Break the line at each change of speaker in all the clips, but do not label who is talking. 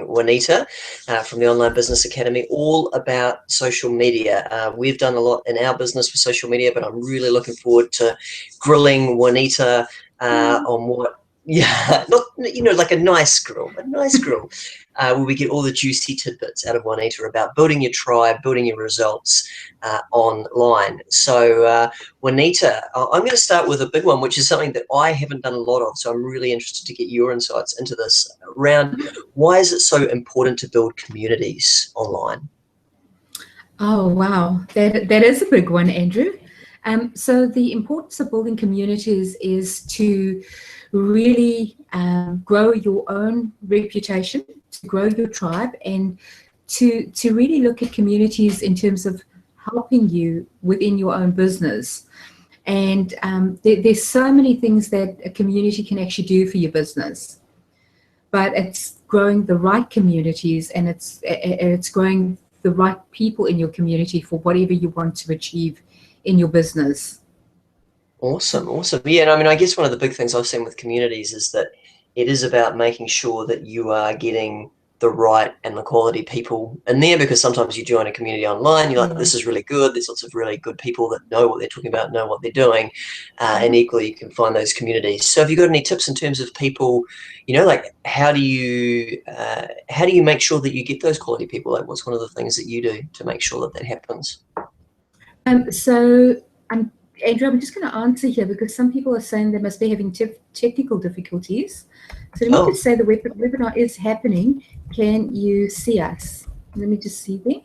Wanita from the Online Business Academy, all about social media. We've done a lot in our business with social media, but I'm really looking forward to grilling Wanita on what, not, like a nice grill, where we get all the juicy tidbits out of Wanita about building your tribe, building your results online. So Wanita, I'm going to start with a big one, which is something that I haven't done a lot of. So I'm really interested to get your insights into this around why is it so important to build communities online?
Oh, wow. That is a big one, Andrew. So the importance of building communities is to really grow your own reputation, to grow your tribe, and to really look at communities in terms of helping you within your own business. And there's so many things that a community can actually do for your business, but it's growing the right communities, and it's growing the right people in your community for whatever you want to achieve in your business.
Awesome. Yeah, and I mean, I guess one of the big things I've seen with communities is that it is about making sure that you are getting the right and the quality people in there, because sometimes you join a community online, you're like, this is really good, there's lots of really good people that know what they're talking about, know what they're doing, and equally you can find those communities. So have you got any tips in terms of people, like how do you make sure that you get those quality people? Like, what's one of the things that you do to make sure that happens?
Andrew, I'm just going to answer here because some people are saying they must be having technical difficulties. So let me just say the webinar is happening. Can you see us? Let me just see there.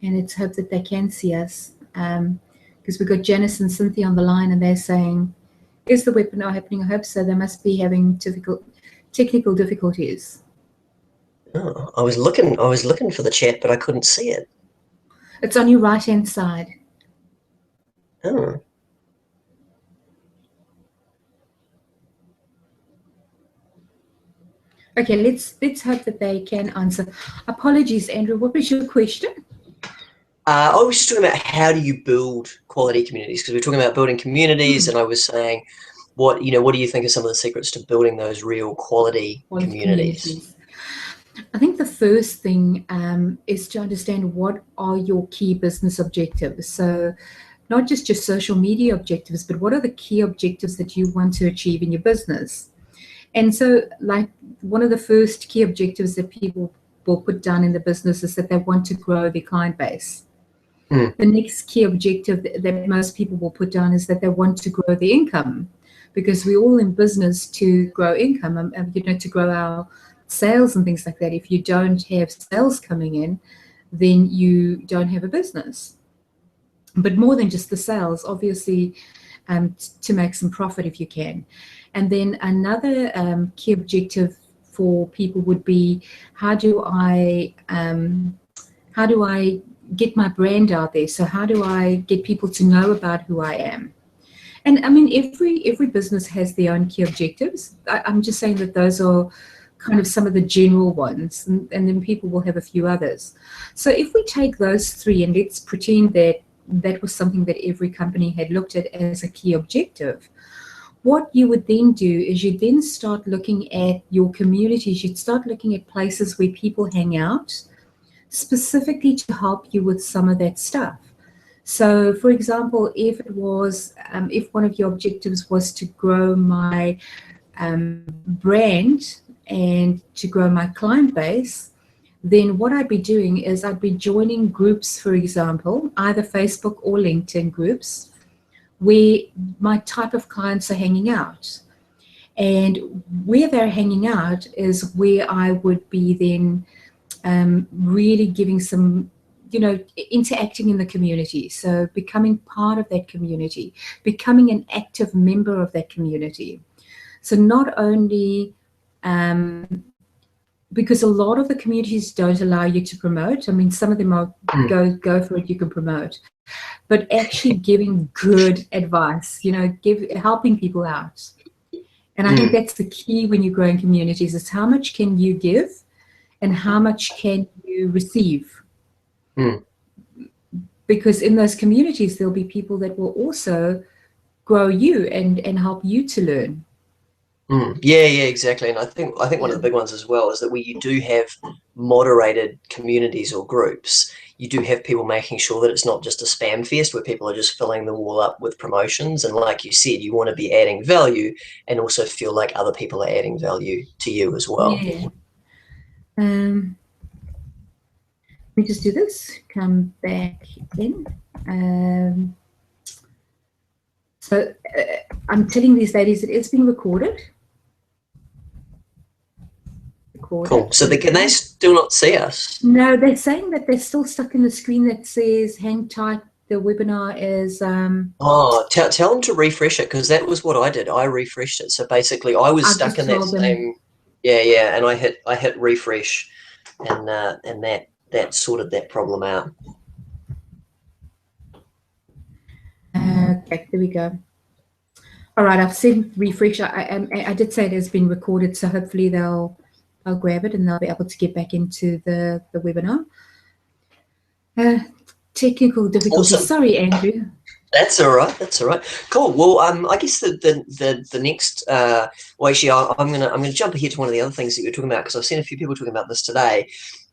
And let's hope that they can see us, because we've got Janice and Cynthia on the line, and they're saying, is the webinar happening? I hope so. They must be having technical difficulties.
Oh, I was looking for the chat, but I couldn't see it.
It's on your right-hand side.
Oh.
Okay, let's hope that they can answer. Apologies, Andrew. What was your question?
I was just talking about how do you build quality communities, because we were talking about building communities, and I was saying, what do you think are some of the secrets to building those real quality communities?
I think the first thing is to understand what are your key business objectives. So not just your social media objectives, but what are the key objectives that you want to achieve in your business? And so, like, one of the first key objectives that people will put down in the business is that they want to grow their client base. The next key objective that most people will put down is that they want to grow their income, because we're all in business to grow income, to grow our sales and things like that. If you don't have sales coming in, then you don't have a business. But more than just the sales, obviously, to make some profit if you can. And then another key objective for people would be, how do I get my brand out there? So how do I get people to know about who I am? And I mean, every business has their own key objectives. I'm just saying that those are kind of some of the general ones, and then people will have a few others. So if we take those three, and let's pretend that that was something that every company had looked at as a key objective, what you would then do is you'd then start looking at your communities. You'd start looking at places where people hang out, specifically to help you with some of that stuff. So, for example, if one of your objectives was to grow my brand and to grow my client base, then what I'd be doing is I'd be joining groups, for example, either Facebook or LinkedIn groups, where my type of clients are hanging out. And where they're hanging out is where I would be then really giving some, interacting in the community. So becoming part of that community, becoming an active member of that community. So not only, because a lot of the communities don't allow you to promote. I mean, some of them are go for it, you can promote. But actually giving good advice, helping people out. And I think that's the key when you're growing communities, is how much can you give and how much can you receive? because in those communities, there'll be people that will also grow you and help you to learn.
Yeah, exactly. And I think one
Yeah.
of the big ones as well is that where you do have moderated communities or groups, you do have people making sure that it's not just a spam fest where people are just filling the wall up with promotions. And like you said, you want to be adding value and also feel like other people are adding value to you as well.
Yeah. Let me just do this. Come back in. So I'm telling these ladies that it's being recorded.
Cool. So can they still not see us?
No, they're saying that they're still stuck in the screen that says hang tight. The webinar is
Oh, tell them to refresh it, because that was what I did. I refreshed it. So basically I was stuck in that same, and I hit refresh, and that sorted that problem out.
Okay, there we go. All right, I've said refresh. I did say it has been recorded, so hopefully they'll grab it and they'll be able to get back into the webinar. Technical difficulties.
Awesome.
Sorry, Andrew.
That's all right. That's all right. Cool. Well, I guess the next. Well, actually, I'm gonna jump ahead to one of the other things that you were talking about, because I've seen a few people talking about this today.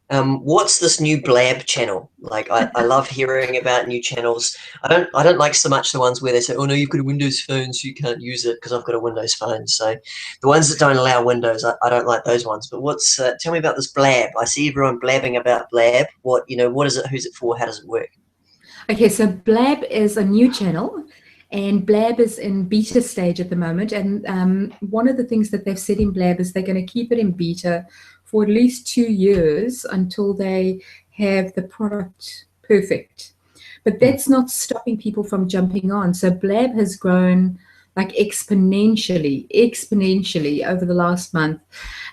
What's this new Blab channel? Like, I love hearing about new channels. I don't like so much the ones where they say, oh no, you've got a Windows phone, so you can't use it, because I've got a Windows phone. So the ones that don't allow Windows, I don't like those ones. But tell me about this Blab. I see everyone blabbing about Blab. What is it? Who's it for? How does it work?
Okay, so Blab is a new channel, and Blab is in beta stage at the moment. And one of the things that they've said in Blab is they're going to keep it in beta for at least 2 years until they have the product perfect. But that's not stopping people from jumping on. So Blab has grown like exponentially over the last month.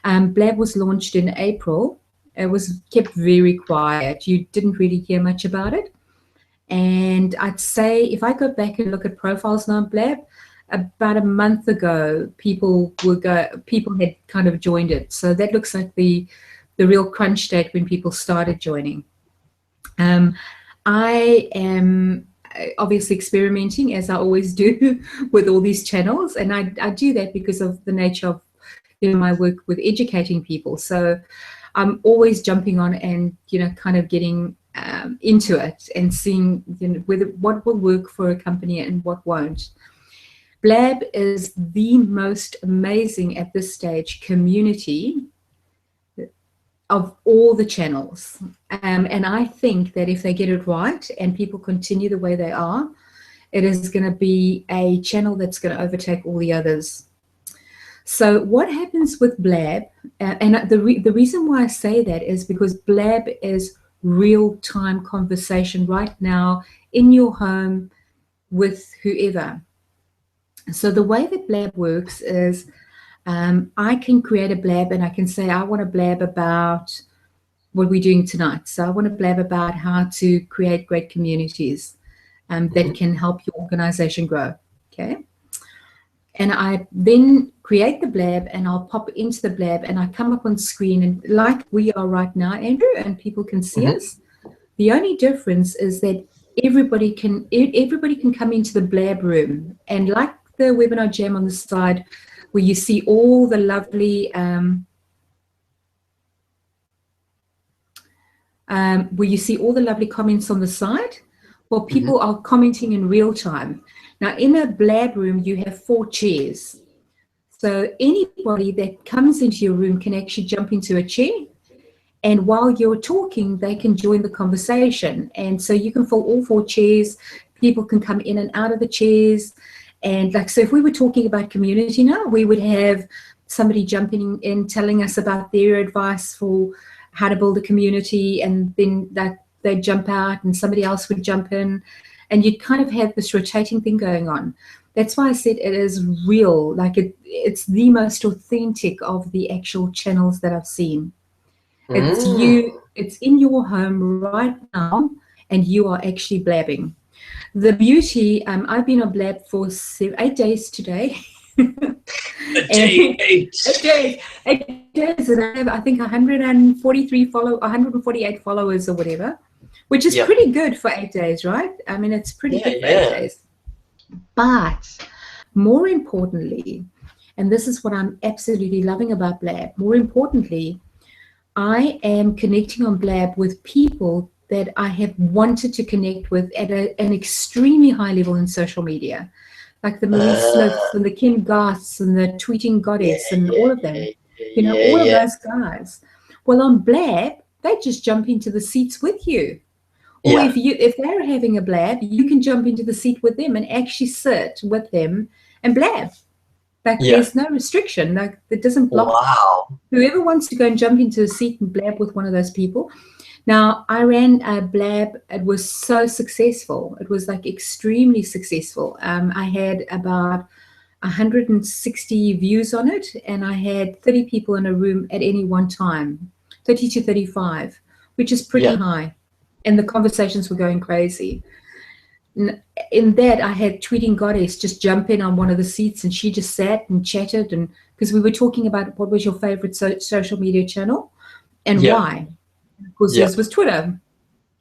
Blab was launched in April. It was kept very quiet. You didn't really hear much about it. And I'd say if I go back and look at profiles now on Blab, about a month ago, people had kind of joined it. So that looks like the real crunch date when people started joining. I am obviously experimenting, as I always do, with all these channels, and I do that because of the nature of my work with educating people. So I'm always jumping on and kind of getting into it and seeing whether what will work for a company and what won't. Blab is the most amazing at this stage community of all the channels, and I think that if they get it right and people continue the way they are, it is going to be a channel that's going to overtake all the others. So what happens with Blab, and the reason why I say that is because Blab is real-time conversation right now in your home with whoever. So the way that Blab works is I can create a Blab and I can say I want to blab about what we're doing tonight. So I want to blab about how to create great communities that can help your organization grow. Okay. And I then create the Blab and I'll pop into the Blab and I come up on screen, and like we are right now, Andrew, and people can see us. The only difference is that everybody can come into the Blab room, and like the webinar jam on the side where you see all the lovely comments on the side. Well, people are commenting in real time. Now, in a Blab room, you have 4 chairs. So anybody that comes into your room can actually jump into a chair. And while you're talking, they can join the conversation. And so you can fill all 4 chairs. People can come in and out of the chairs. And so if we were talking about community now, we would have somebody jumping in, telling us about their advice for how to build a community. And then they'd jump out and somebody else would jump in. And you'd kind of have this rotating thing going on. That's why I said it is real. Like it's the most authentic of the actual channels that I've seen. It's in your home right now, and you are actually blabbing. The beauty, I've been on Blab for 8 days today. 8 days. And I have, I think, 148 followers or whatever. which is
Yep.
pretty good for 8 days, right? I mean, it's pretty good for 8 days. But more importantly, and this is what I'm absolutely loving about Blab, more importantly, I am connecting on Blab with people that I have wanted to connect with at an extremely high level in social media, like the Marie Slopes and the Kim Garths and the Tweeting Goddess and all of them, you know, all of those guys. Well, on Blab, they just jump into the seats with you. Or if they're having a blab, you can jump into the seat with them and actually sit with them and blab. Like there's no restriction. Like it doesn't block.
Wow.
Whoever wants to go and jump into a seat and blab with one of those people. Now, I ran a blab. It was so successful. It was like extremely successful. I had about 160 views on it, and I had 30 people in a room at any one time, 30 to 35, which is pretty high. And the conversations were going crazy. In that, I had Tweeting Goddess just jump in on one of the seats, and she just sat and chatted, and because we were talking about what was your favorite social media channel and why. Because this was Twitter.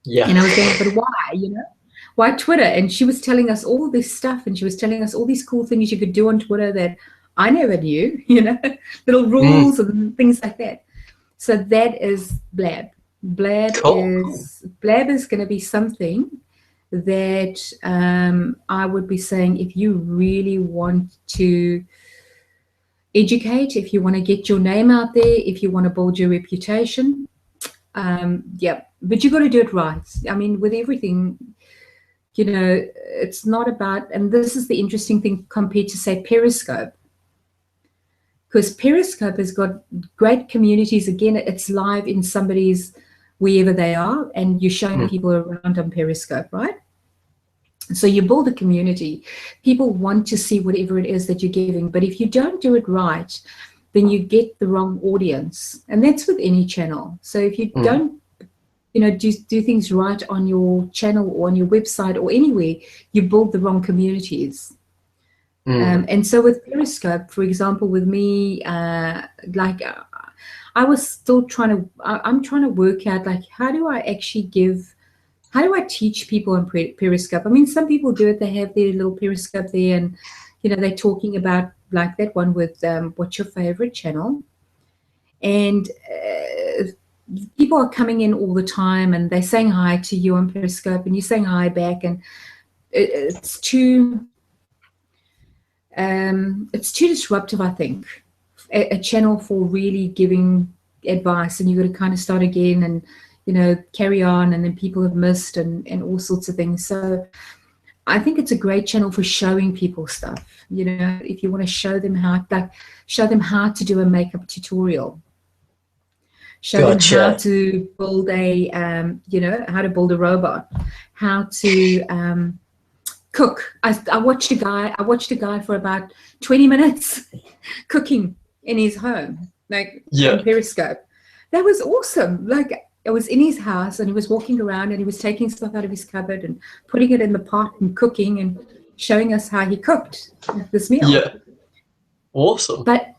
And I was going, but why, you know? Why Twitter? And she was telling us all this stuff, and she was telling us all these cool things you could do on Twitter that I never knew, you know, little rules and things like that. So that is Blab. Blab is going to be something that I would be saying, if you really want to educate, if you want to get your name out there, if you want to build your reputation, but you got to do it right. I mean, with everything, you know, it's not about, and this is the interesting thing compared to, say, Periscope. Because Periscope has got great communities. Again, it's live in somebody's wherever they are, and you're showing people around on Periscope, right? So you build a community. People want to see whatever it is that you're giving. But if you don't do it right, then you get the wrong audience. And that's with any channel. So if you don't, you know, do things right on your channel or on your website or anywhere, you build the wrong communities. And so with Periscope, for example, with me, I was still I'm trying to work out, like, how do I teach people on Periscope? I mean, some people do it. They have their little Periscope there, and, you know, they're talking about, like that one with what's your favorite channel? And people are coming in all the time, and they're saying hi to you on Periscope, and you're saying hi back, and it's too disruptive, I think. A channel for really giving advice, and you've got to kind of start again and, you know, carry on, and then people have missed and all sorts of things. So I think it's a great channel for showing people stuff. You know, if you want to show them how to do a makeup tutorial, show them how to build how to build a robot, how to cook. I watched a guy for about 20 minutes cooking in his home, like on Periscope. That was awesome. Like, it was in his house, and he was walking around, and he was taking stuff out of his cupboard and putting it in the pot and cooking and showing us how he cooked this meal.
Yeah. Awesome.
But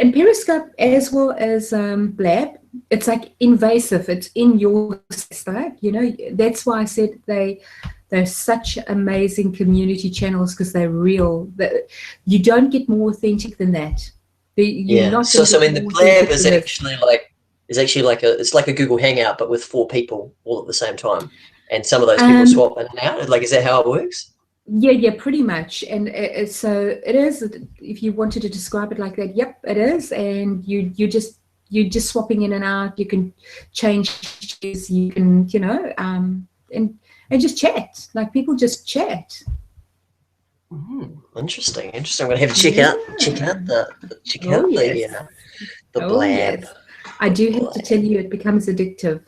in Periscope as well as Blab, it's like invasive. It's in your style, you know. That's why I said they're such amazing community channels, because they're real. You don't get more authentic than that.
So I mean, the Blab is actually like it's like a Google Hangout, but with 4 people all at the same time, and some of those people swap in and out. Like, is that how it works?
Yeah, pretty much. And so it is. If you wanted to describe it like that, yep, it is. And you're just swapping in and out. You can change. You can, you know, and just chat. Like, people just chat.
Interesting. I'm gonna have to check out the Blab.
Yes. I do have to tell you, it becomes addictive.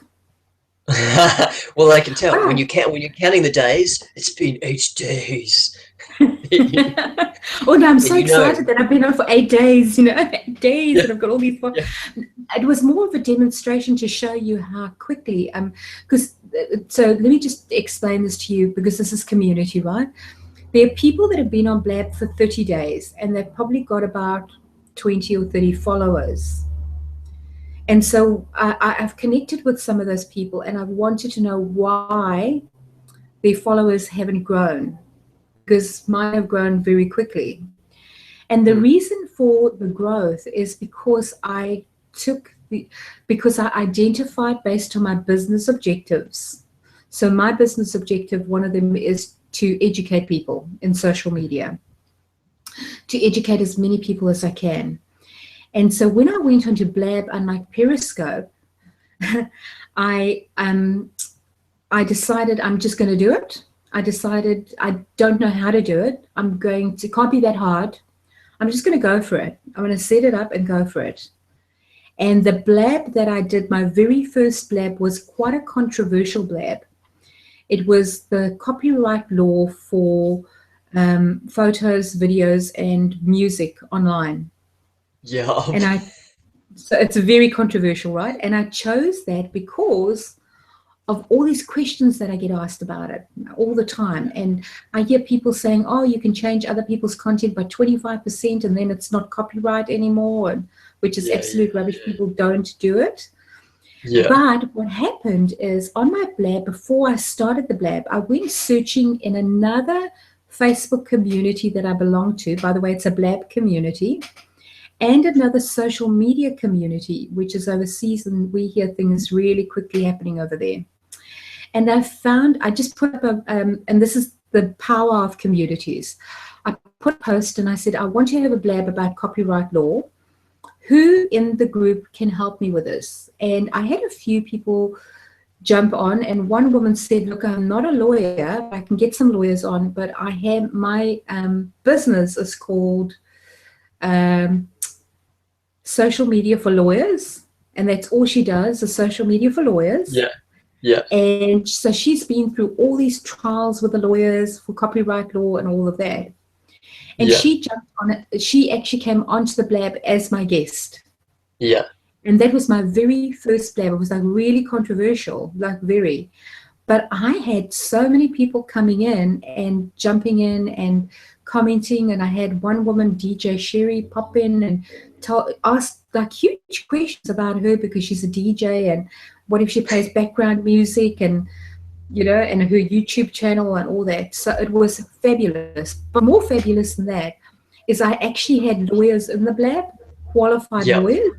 Well, I can tell when you're counting the days. It's been 8 days.
Oh no, I'm so excited that I've been on for 8 days. You know, 8 days, and I've got all these. It was more of a demonstration to show you how quickly. So let me just explain this to you, because this is community, right? There are people that have been on Blab for 30 days, and they've probably got about 20 or 30 followers. And so I've connected with some of those people, and I've wanted to know why their followers haven't grown, because mine have grown very quickly. And the reason for the growth is because because I identified based on my business objectives. So my business objective, one of them is to educate people in social media, to educate as many people as I can. And so when I went onto Blab, unlike Periscope, I decided I'm just going to do it. I decided I don't know how to do it. Can't be that hard. I'm just going to go for it. I'm going to set it up and go for it. And the blab that I did, my very first blab, was quite a controversial blab. It was the copyright law for photos, videos, and music online.
Yeah.
So it's very controversial, right? And I chose that because of all these questions that I get asked about it all the time. And I hear people saying, oh, you can change other people's content by 25% and then it's not copyright anymore, which is absolute rubbish. People don't do it. Yeah. But what happened is, on my blab, before I started the blab, I went searching in another Facebook community that I belong to. By the way, it's a blab community. And another social media community, which is overseas, and we hear things really quickly happening over there. And I just put up and this is the power of communities. I put a post and I said, I want to have a blab about copyright law. Who in the group can help me with this? And I had a few people jump on, and one woman said, look, I'm not a lawyer. I can get some lawyers on, but I have my business is called Social Media for Lawyers. And that's all she does, is social media for lawyers.
Yeah. Yeah.
And so she's been through all these trials with the lawyers for copyright law and all of that. And she jumped on it. She actually came onto the blab as my guest.
Yeah.
And that was my very first blab. It was like really controversial, like very. But I had so many people coming in and jumping in and commenting. And I had one woman, DJ Sherry, pop in and ask like huge questions about her because she's a DJ, and what if she plays background music, and and her YouTube channel and all that. So it was fabulous. But more fabulous than that is I actually had lawyers in the blab, qualified lawyers.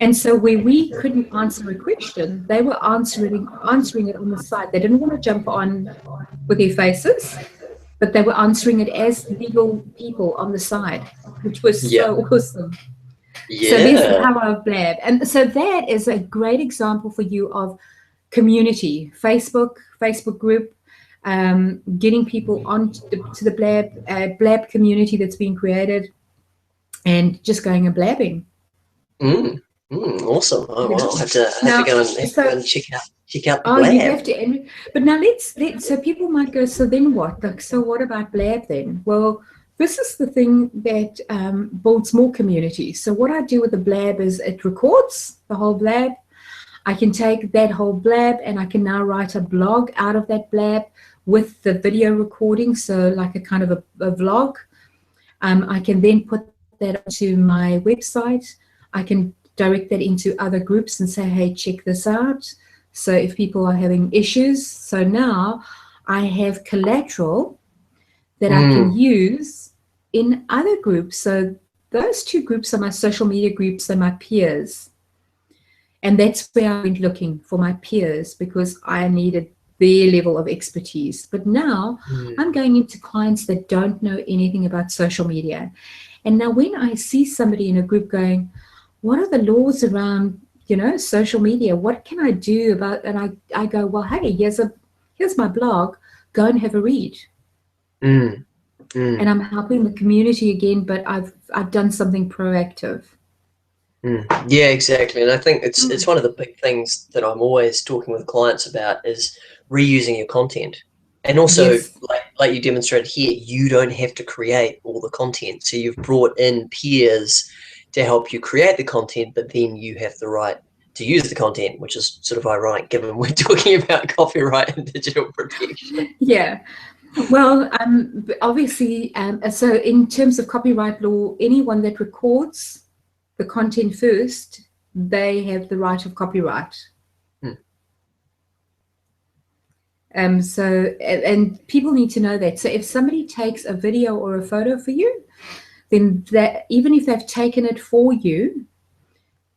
And so where we couldn't answer a question, they were answering it on the side. They didn't want to jump on with their faces, but they were answering it as legal people on the side, which was so awesome. Yeah. So there's the power of blab. And so that is a great example for you of community, Facebook group, getting people on to the blab community that's been created, and just going and blabbing.
Awesome. Oh, I'll have to go and check out the blab.
You have to. But now let's so people might go, so then what? Like, so what about blab then? Well, this is the thing that builds more community. So what I do with the blab is it records the whole blab. I can take that whole blab and I can now write a blog out of that blab with the video recording, so like a kind of a vlog. I can then put that onto my website. I can direct that into other groups and say, hey, check this out. So if people are having issues, so now I have collateral that I can use in other groups. So those two groups are my social media groups and my peers. And that's where I went looking for my peers, because I needed their level of expertise. But now I'm going into clients that don't know anything about social media. And now when I see somebody in a group going, what are the laws around, social media? What can I do about, and I go, well, hey, here's my blog, go and have a read. And I'm helping the community again, but I've done something proactive.
Yeah, exactly. And I think it's one of the big things that I'm always talking with clients about is reusing your content. And also, like you demonstrated here, you don't have to create all the content. So you've brought in peers to help you create the content, but then you have the right to use the content, which is sort of ironic given we're talking about copyright and digital protection.
Yeah. Well, obviously, so in terms of copyright law, anyone that records the content first they have the right of copyright.
Mm.
And people need to know that. So if somebody takes a video or a photo for you, then that, even if they've taken it for you,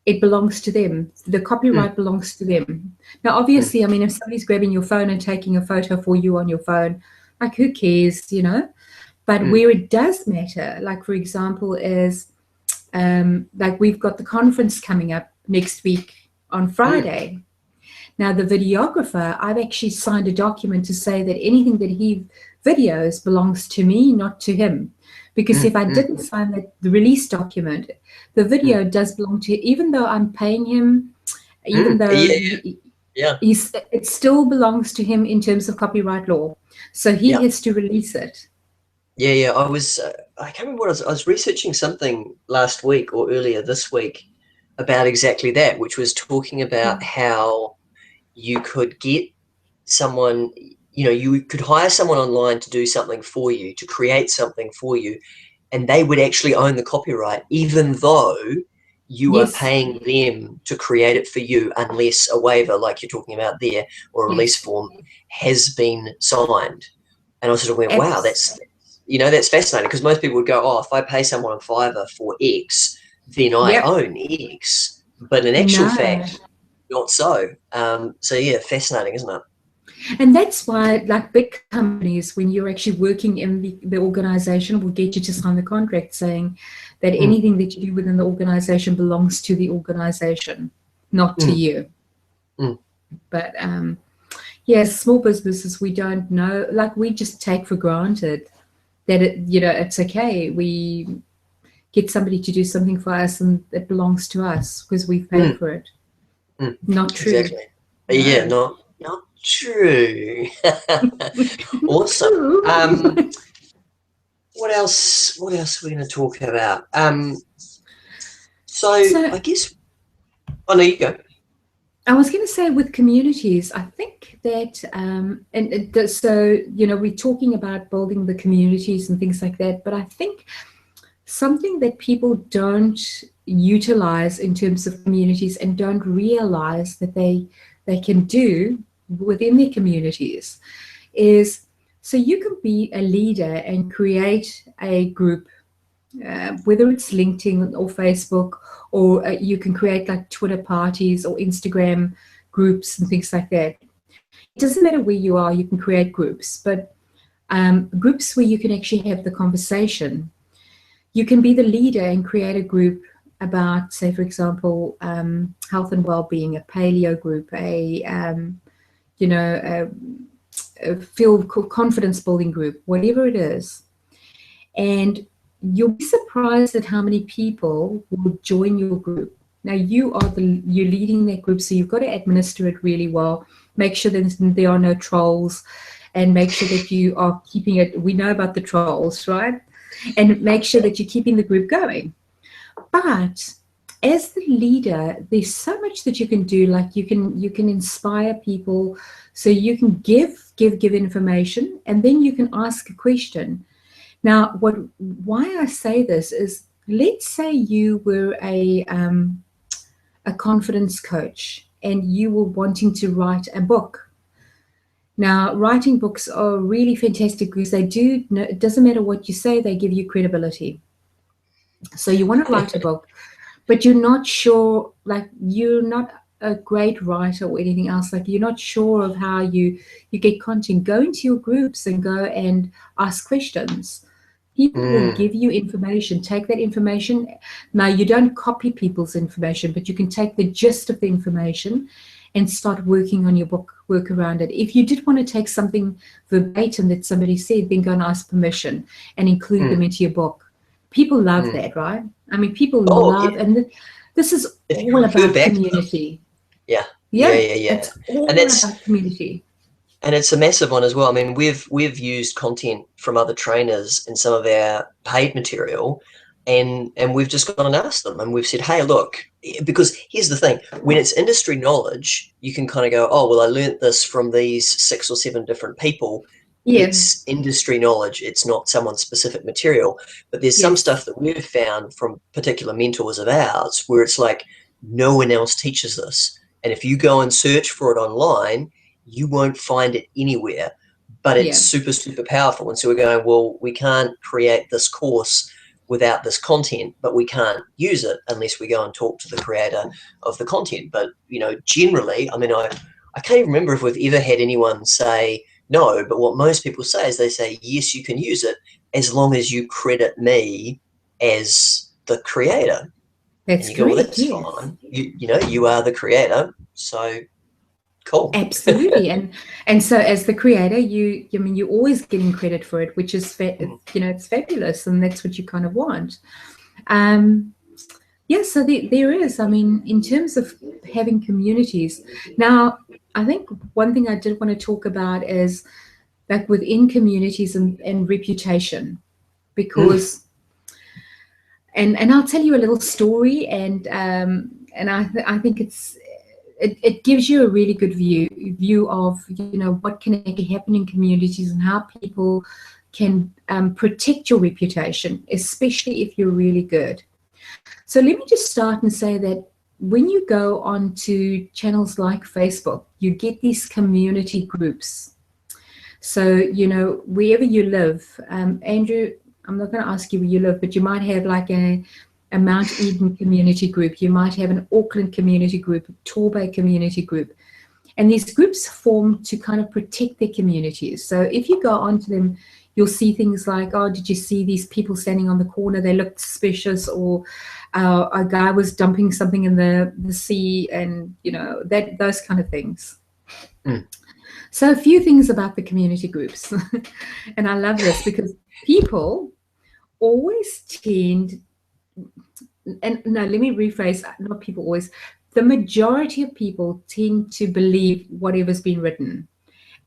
it belongs to them. The copyright belongs to them. Now, obviously, I mean, if somebody's grabbing your phone and taking a photo for you on your phone, like, who cares, you know? But where it does matter, like, for example, is like, we've got the conference coming up next week on Friday. Now, the videographer, I've actually signed a document to say that anything that he videos belongs to me, not to him. Because if I didn't sign the release document, the video does belong to, even though I'm paying him, even though it still belongs to him in terms of copyright law. So he has to release it.
Yeah. I can't remember what I was researching something last week or earlier this week about exactly that, which was talking about how you could get someone, you know, you could hire someone online to do something for you, to create something for you, and they would actually own the copyright, even though you are paying them to create it for you, unless a waiver, like you're talking about there, or a release form has been signed. And I was sort of went, wow, that's fascinating, because most people would go, oh, if I pay someone on Fiverr for X, then I own X. But in actual fact, not so. So yeah, fascinating, isn't it?
And that's why, like, big companies, when you're actually working in the organization, will get you to sign the contract saying that anything that you do within the organization belongs to the organization, not to you. But yes, small businesses, we don't know, like, we just take for granted that it's okay. We get somebody to do something for us and it belongs to us because we've paid for it. Not true.
Exactly. Yeah, not true. Awesome. What else are we going to talk about? So I guess, oh no, you go.
I was going to say, with communities, I think that, so, we're talking about building the communities and things like that, but I think something that people don't utilize in terms of communities and don't realize that they can do within their communities is, so you can be a leader and create a group, whether it's LinkedIn or Facebook, or you can create like Twitter parties or Instagram groups and things like that. It doesn't matter where you are, you can create groups, but groups where you can actually have the conversation. You can be the leader and create a group about, say, for example, health and well-being, a paleo group, a feel confidence building group, whatever it is. And you'll be surprised at how many people will join your group. Now, you're leading that group, so you've got to administer it really well. Make sure that there are no trolls, and make sure that you are keeping it. We know about the trolls, right? And make sure that you're keeping the group going. But as the leader, there's so much that you can do. Like, you can inspire people, so you can give information, and then you can ask a question. Now, why I say this is, let's say you were a confidence coach and you were wanting to write a book. Now, writing books are really fantastic because it doesn't matter what you say, they give you credibility. So you want to write a book, but you're not sure, like, you're not a great writer or anything else, like, you're not sure of how you get content. Go into your groups and go and ask questions. People will give you information. Take that information. Now, you don't copy people's information, but you can take the gist of the information and start working on your book, work around it. If you did want to take something verbatim that somebody said, then go and ask permission and include them into your book. People love that, right? I mean, people love, and this is all about community.
Yeah.
It's all about community.
And it's a massive one as well. I mean, we've used content from other trainers in some of our paid material, and we've just gone and asked them, and we've said, hey, look, because here's the thing: when it's industry knowledge, you can kind of go, oh, well, I learnt this from these 6 or 7 different people. It's industry knowledge. It's not someone's specific material. But there's some stuff that we've found from particular mentors of ours where it's like, no one else teaches this. And if you go and search for it online, you won't find it anywhere. But it's
Yeah.
super, super powerful. And so we're going, well, we can't create this course without this content, but we can't use it unless we go and talk to the creator of the content. But, you know, generally, I mean, I can't even remember if we've ever had anyone say no, but what most people say is they say, yes, you can use it as long as you credit me as the creator. And
That's
you go, well,
correct.
that's
Yes.
fine. You know, you are the creator, so cool.
Absolutely. And so as the creator, I mean, you're always getting credit for it, which is, you know, it's fabulous, and that's what you kind of want. Yeah, so there is, I mean, in terms of having communities. Now, I think one thing I did want to talk about is like within communities and reputation, because and I'll tell you a little story, and I think it gives you a really good view of, you know, what can actually happen in communities and how people can protect your reputation, especially if you're really good. So let me just start and say that when you go onto channels like Facebook, you get these community groups. So, you know, wherever you live, Andrew, I'm not going to ask you where you live, but you might have like a Mount Eden community group. You might have an Auckland community group, a Torbay community group. And these groups form to kind of protect their communities. So if you go onto them, you'll see things like, oh, did you see these people standing on the corner? They looked suspicious, or a guy was dumping something in the sea, and, you know, those kind of things. So a few things about the community groups. And I love this because people always tend, and no, let me rephrase, not people always, the majority of people tend to believe whatever's been written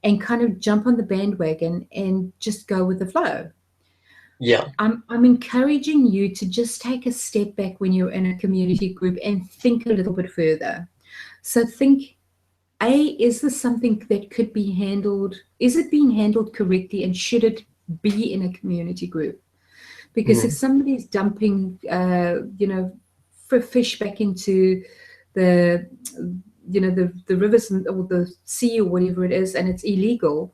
and kind of jump on the bandwagon and just go with the flow.
Yeah.
I'm encouraging you to just take a step back when you're in a community group and think a little bit further. So think, is this something that could be handled? Is it being handled correctly, and should it be in a community group? Because if somebody's dumping, you know, fish back into the, you know, the rivers or the sea or whatever it is, and it's illegal,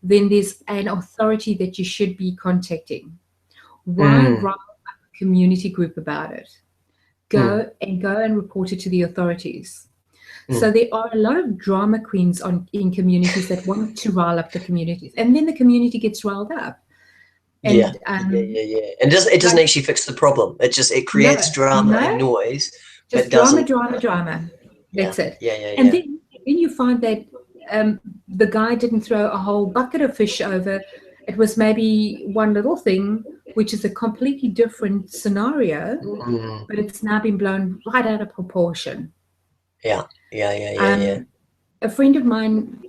then there's an authority that you should be contacting. Why write a community group about it? Go and report it to the authorities. So there are a lot of drama queens in communities that want to rile up the communities, and then the community gets riled up. And
Yeah. And it doesn't
like,
actually fix the problem. It creates drama and
no,
noise, but
just drama,
doesn't.
drama, drama.
Yeah.
That's it.
Yeah.
And then you find that the guy didn't throw a whole bucket of fish over. It was maybe one little thing, which is a completely different scenario, but it's now been blown right out of proportion.
Yeah.
A friend of mine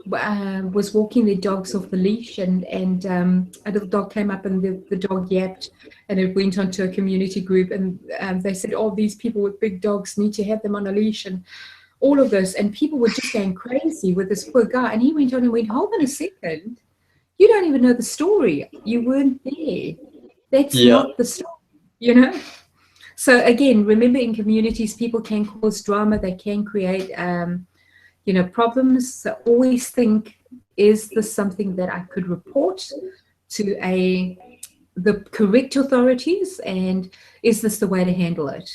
was walking their dogs off the leash, and a little dog came up, and the dog yapped, and it went onto a community group, and they said, oh, these people with big dogs need to have them on a leash, and all of this, and people were just going crazy with this poor guy. And he went on and went, hold on a second, you don't even know the story, you weren't there, that's not the story, you know. So again, remember, in communities, people can cause drama, they can create you know, problems. So always think, is this something that I could report to the correct authorities, and is this the way to handle it?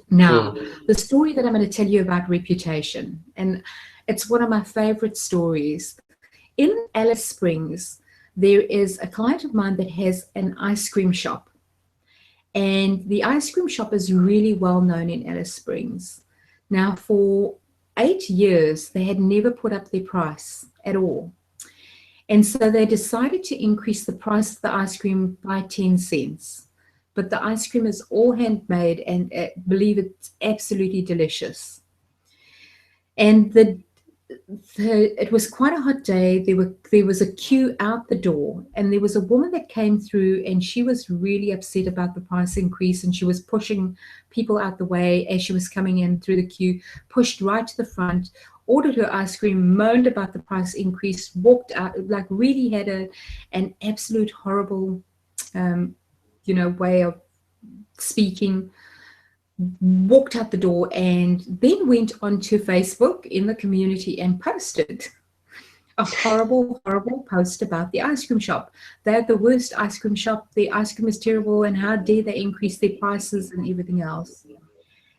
Now, the story that I'm going to tell you about reputation, and it's one of my favorite stories. In Alice Springs, there is a client of mine that has an ice cream shop, and the ice cream shop is really well known in Alice Springs. Now, for 8 years, they had never put up their price at all. And so they decided to increase the price of the ice cream by 10 cents. But the ice cream is all handmade, and believe it's absolutely delicious. And it was quite a hot day. There was a queue out the door, and there was a woman that came through, and she was really upset about the price increase, and she was pushing people out the way as she was coming in through the queue, pushed right to the front, ordered her ice cream, moaned about the price increase, walked out, like really had an absolute horrible you know, way of speaking. walked out the door and then went onto Facebook in the community and posted a horrible, horrible post about the ice cream shop. They're the worst ice cream shop. The ice cream is terrible, and how dare they increase their prices and everything else.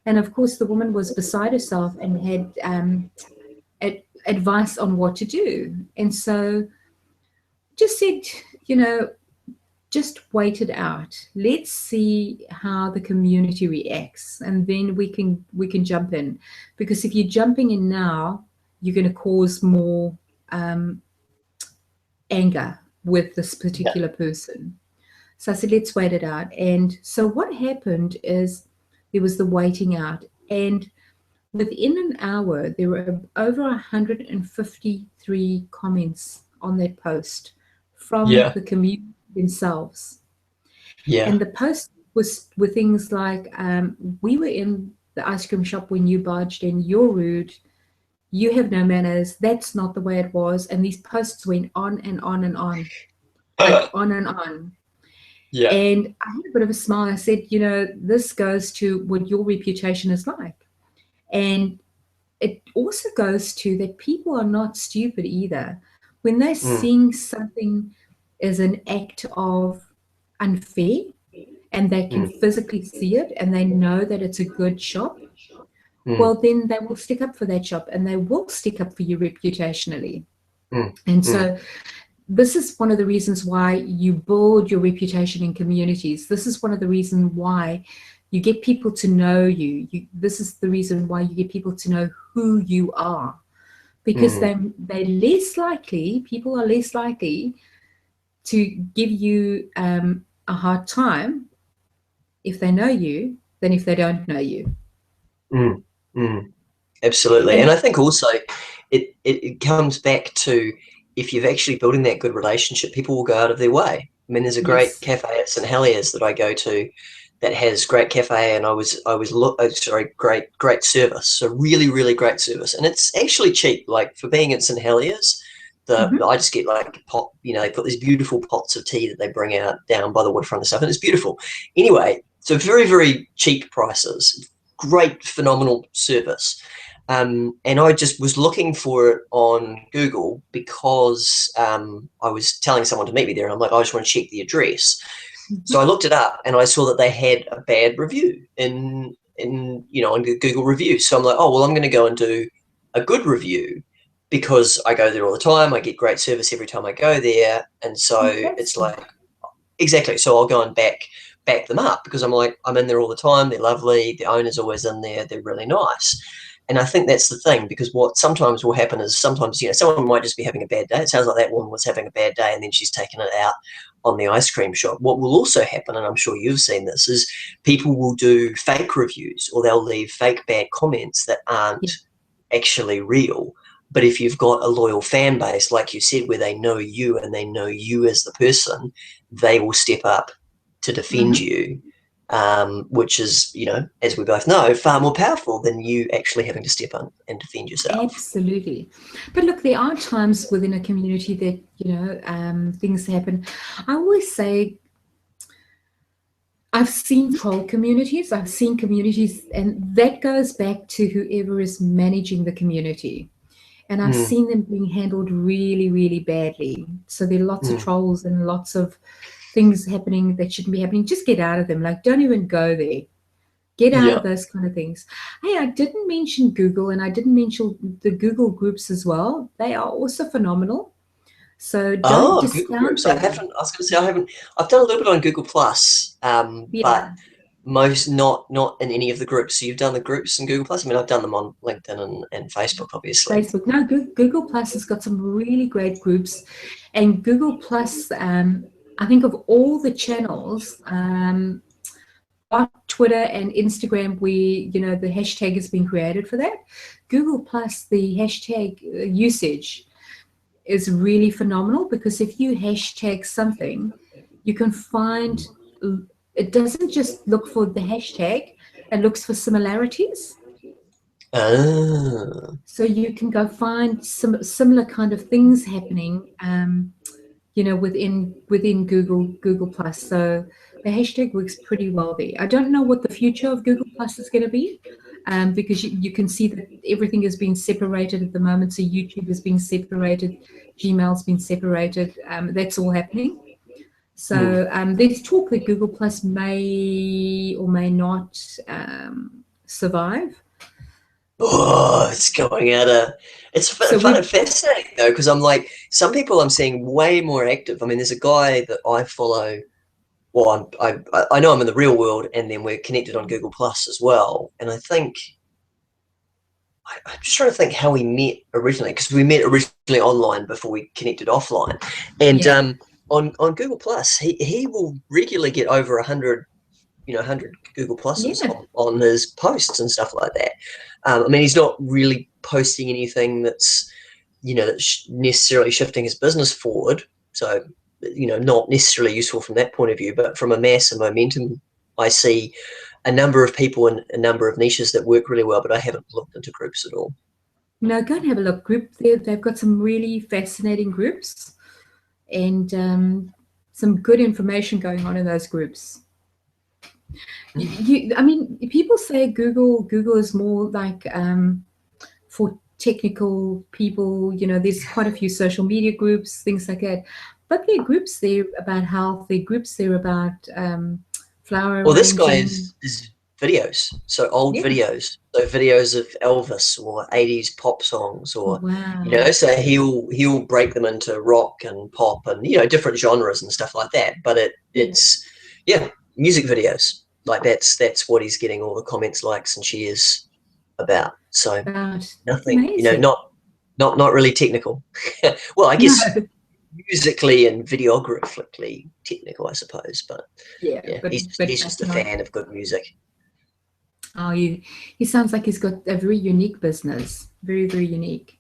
And of course, the woman was beside herself and had advice on what to do. And so just said, you know, just wait it out. Let's see how the community reacts, and then we can jump in. Because if you're jumping in now, you're going to cause more anger with this
Yeah.
particular person. So I said, let's wait it out. And so what happened is there was the waiting out, and within an hour, there were over 153 comments on that post from
Yeah.
the community themselves.
Yeah.
And the post were things like, we were in the ice cream shop when you barged in, you're rude, you have no manners, that's not the way it was. And these posts went on and on and on, like on and on.
Yeah.
And I had a bit of a smile. I said, you know, this goes to what your reputation is like. And it also goes to that people are not stupid either. When they're
Mm,
seeing something as an act of unfair and they can
mm,
physically see it and they know that it's a good shop,
mm,
well, then they will stick up for that shop and they will stick up for you reputationally.
mm,
And
mm,
so this is one of the reasons why you build your reputation in communities. This is one of the reasons why you get people to know you. This is the reason why you get people to know who you are, because
mm,
they're less likely, people are less likely to give you a hard time if they know you than if they don't know you.
mm, mm. Absolutely. And
And
I think also it comes back to if you're actually building that good relationship, people will go out of their way. I mean, there's a great
yes.
cafe at St Heliers that I go to that has great cafe, and great service. So really, really great service, and it's actually cheap. Like for being at St Heliers,
Mm-hmm.
I just get like a pot. You know, they put these beautiful pots of tea that they bring out down by the waterfront and stuff, and it's beautiful. Anyway, so very, very cheap prices, great, phenomenal service. And I just was looking for it on Google because I was telling someone to meet me there, and I'm like, I just want to check the address.
Mm-hmm.
So I looked it up, and I saw that they had a bad review on Google reviews. So I'm like, oh well, I'm going to go and do a good review because I go there all the time. I get great service every time I go there, and so it's
Fantastic.
like exactly. So I'll go and back them up because I'm like, I'm in there all the time. They're lovely. The owner's always in there. They're really nice. And I think that's the thing, because what sometimes will happen is sometimes, someone might just be having a bad day. It sounds like that woman was having a bad day and then she's taken it out on the ice cream shop. What will also happen, and I'm sure you've seen this, is people will do fake reviews or they'll leave fake bad comments that aren't
Yeah.
actually real. But if you've got a loyal fan base, like you said, where they know you and they know you as the person, they will step up to defend
Mm-hmm.
you, which is, as we both know, far more powerful than you actually having to step in and defend yourself.
Absolutely. But look, there are times within a community that, things happen. I always say, I've seen troll communities, I've seen communities, and that goes back to whoever is managing the community. And I've
Mm,
seen them being handled really, really badly. So there are lots of
mm,
trolls and lots of things happening that shouldn't be happening. Just get out of them. Like, don't even go there. Get out of
yeah.
those kind of things. Hey, I didn't mention Google, and I didn't mention the Google groups as well. They are also phenomenal. So don't
Oh, Google
discount
Groups. I
them.
haven't. I was going to say I haven't. I've done a little bit on Google Plus, but
Yeah,
most not in any of the groups. So you've done the groups in Google Plus. I mean, I've done them on LinkedIn and Facebook, obviously.
Facebook. No, Google Plus has got some really great groups, and Google Plus. I think of all the channels, Twitter and Instagram, the hashtag has been created for that. Google Plus, the hashtag usage is really phenomenal, because if you hashtag something, you can find, it doesn't just look for the hashtag, it looks for similarities.
Ah,
So you can go find some similar kind of things happening within Google Plus. So the hashtag works pretty well there. I don't know what the future of Google Plus is going to be, because you can see that everything is being separated at the moment. So YouTube is being separated, Gmail's been separated. That's all happening. So there's talk that Google Plus may or may not survive.
Oh, it's going at a. It's
So
fascinating though, because I'm like, some people I'm seeing way more active. I mean, there's a guy that I follow. Well, I know I'm in the real world, and then we're connected on Google Plus as well. And I think I'm just trying to think how we met originally, because we met originally online before we connected offline. And
yeah,
on Google Plus, he will regularly get over 100 Google Pluses
yeah,
on his posts and stuff like that. I mean, he's not really posting anything that's, that's necessarily shifting his business forward. So, not necessarily useful from that point of view, but from a mass and momentum, I see a number of people in a number of niches that work really well, but I haven't looked into groups at all.
no, go and have a look. They've got some really fascinating groups, and some good information going on in those groups. I mean, people say Google is more like for technical people. There's quite a few social media groups, things like that. But there are groups there about health. There are groups there about flower
Well, this guy
arranging.
is videos, so old
Yeah.
videos, so videos of Elvis or 80s pop songs, or
Wow.
so he'll break them into rock and pop and different genres and stuff like that. But
Yeah.
it's music videos. Like that's what he's getting all the comments, likes, and shares about. So
About
nothing,
amazing.
not really technical. Well, I
No.
guess musically and videographically technical, I suppose, but
Yeah,
yeah,
but
he's
but
just a
not.
fan of good music.
Oh, he sounds like he's got a very unique business. Very, very unique.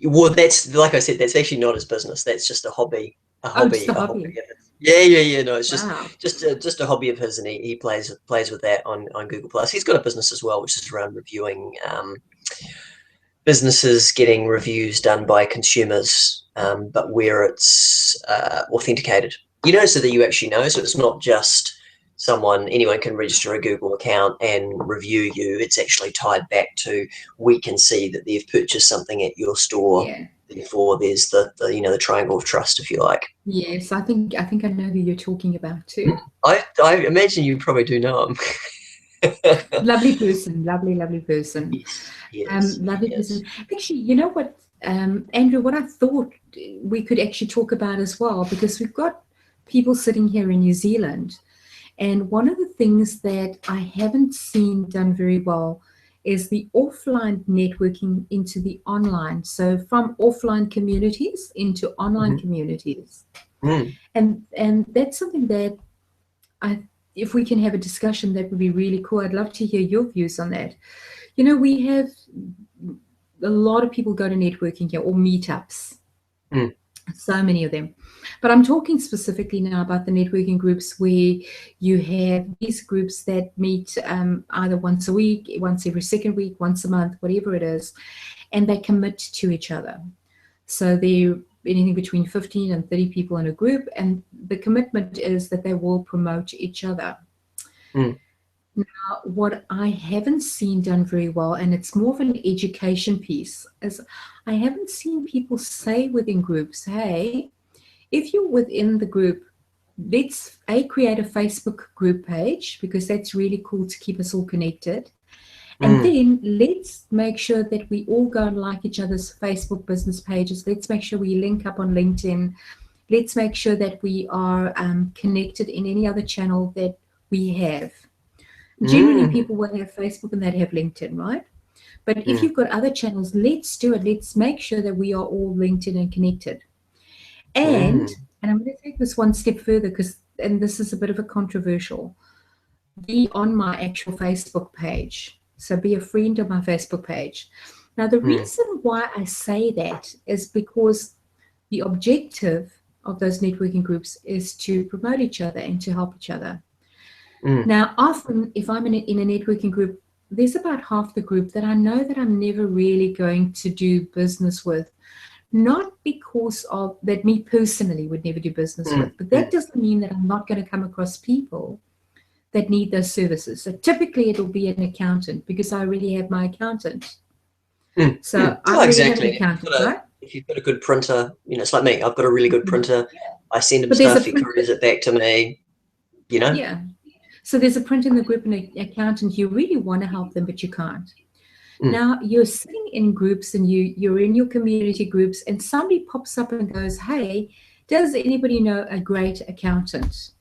Well, that's like I said, that's actually not his business. That's just a hobby, a
Oh, just
hobby,
a
a hobby
hobby.
of his. Yeah. No, it's
Wow.
just a hobby of his, and he plays with that on Google Plus. He's got a business as well, which is around reviewing businesses getting reviews done by consumers, but where it's authenticated. So that you actually know. So it's not just anyone can register a Google account and review you. It's actually tied back to, we can see that they've purchased something at your store.
Yeah.
Therefore, there's the triangle of trust, if you like.
Yes, I think I know who you're talking about too.
I imagine you probably do know him.
Lovely person, lovely, lovely person.
Yes, he is. He
Lovely
is.
person. Actually, you know what, Andrew, what I thought we could actually talk about as well, because we've got people sitting here in New Zealand, and one of the things that I haven't seen done very well is the offline networking into the online. So from offline communities into online
Mhm.
communities.
Mm.
And that's something that if we can have a discussion, that would be really cool. I'd love to hear your views on that. We have a lot of people go to networking here or meetups,
Mm.
so many of them. But I'm talking specifically now about the networking groups where you have these groups that meet either once a week, once every second week, once a month, whatever it is, and they commit to each other. So they're anything between 15 and 30 people in a group, and the commitment is that they will promote each other.
Mm.
What I haven't seen done very well, and it's more of an education piece, is I haven't seen people say within groups, hey, if you're within the group, let's create a Facebook group page, because that's really cool to keep us all connected. And
Mm.
then let's make sure that we all go and like each other's Facebook business pages. Let's make sure we link up on LinkedIn. Let's make sure that we are connected in any other channel that we have. Generally,
Mm.
people will have Facebook and they have LinkedIn, right? But if
Mm.
you've got other channels, let's do it. Let's make sure that we are all LinkedIn and connected. And
Mm.
and I'm going to take this one step further, and this is a bit of a controversial. Be on my actual Facebook page. So be a friend of my Facebook page. Now, the
Mm.
reason why I say that is because the objective of those networking groups is to promote each other and to help each other.
Mm.
Now, often, if I'm in a networking group, there's about half the group that I know that I'm never really going to do business with, not because of that me personally would never do business with, but that doesn't mean that I'm not going to come across people that need those services. So typically it'll be an accountant because I already have my accountant. So I
Oh,
already have an
exactly.
accountant, right?
If you've got a good printer, it's like me. I've got a really good printer. I send him
But there's a
stuff. He
print,
couriers it back to me.
yeah. So there's a print in the group and an accountant. You really want to help them, but you can't. Now you're sitting in groups and you're in your community groups and somebody pops up and goes, hey, does anybody know a great accountant?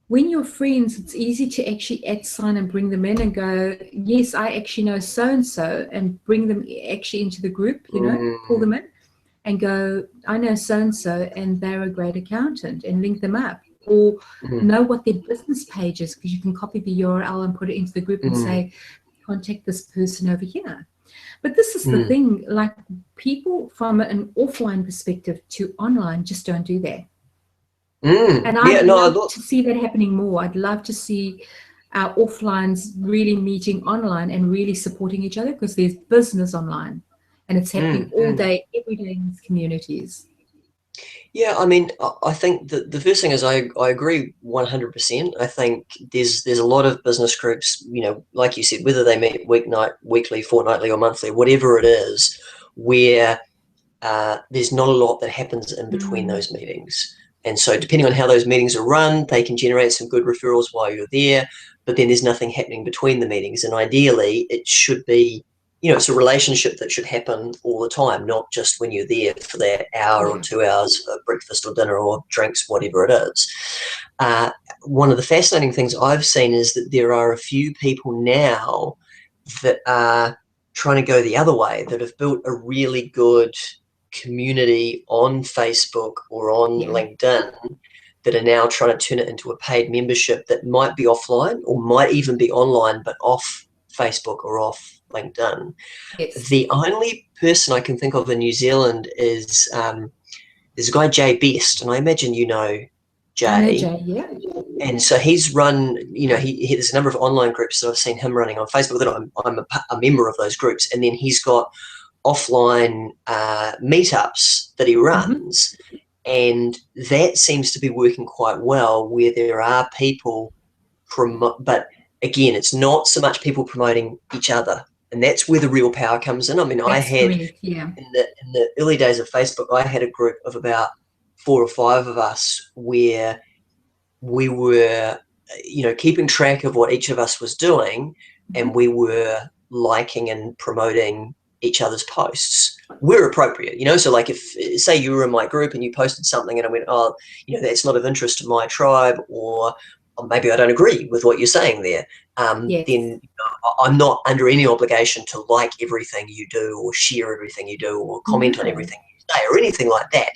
When you're friends, it's easy to actually sign and bring them in and go, yes, I actually know so-and-so, and bring them actually into the group, pull them in and go, I know so-and-so and they're a great accountant, and link them up. Or know what their business page is, because you can copy the URL and put it into the group and say, contact this person over here. But this is the thing, like people from an offline perspective to online just don't do that. And I'd love to see that happening more. I'd love to see our offlines really meeting online and really supporting each other, because there's business online and it's happening all day, every day in these communities.
Yeah, I mean, I think that the first thing is I agree 100%. I think there's a lot of business groups, like you said, whether they meet weekly, fortnightly, or monthly, whatever it is, where there's not a lot that happens in between those meetings. And so depending on how those meetings are run, they can generate some good referrals while you're there, but then there's nothing happening between the meetings. And ideally, it should be, it's a relationship that should happen all the time, not just when you're there for that hour or 2 hours for breakfast or dinner or drinks, whatever it is. One of the fascinating things I've seen is that there are a few people now that are trying to go the other way, that have built a really good community on Facebook or on LinkedIn that are now trying to turn it into a paid membership that might be offline or might even be online but off Facebook or off LinkedIn. The only person I can think of in New Zealand is there's a guy, Jay Best, and I imagine you know Jay.
I know Jay, yeah.
And so he's run, there's a number of online groups that I've seen him running on Facebook that I'm a member of those groups. And then he's got offline meetups that he runs. And that seems to be working quite well, where there are people but again, it's not so much people promoting each other. And that's where the real power comes in. I mean, I had, in the early days of Facebook, I had a group of about 4 or 5 of us where we were, keeping track of what each of us was doing, and we were liking and promoting each other's posts where appropriate, so like if, say, you were in my group and you posted something and I went, oh, that's not of interest to my tribe, or maybe I don't agree with what you're saying there, then I'm not under any obligation to like everything you do or share everything you do or comment on everything you say or anything like that.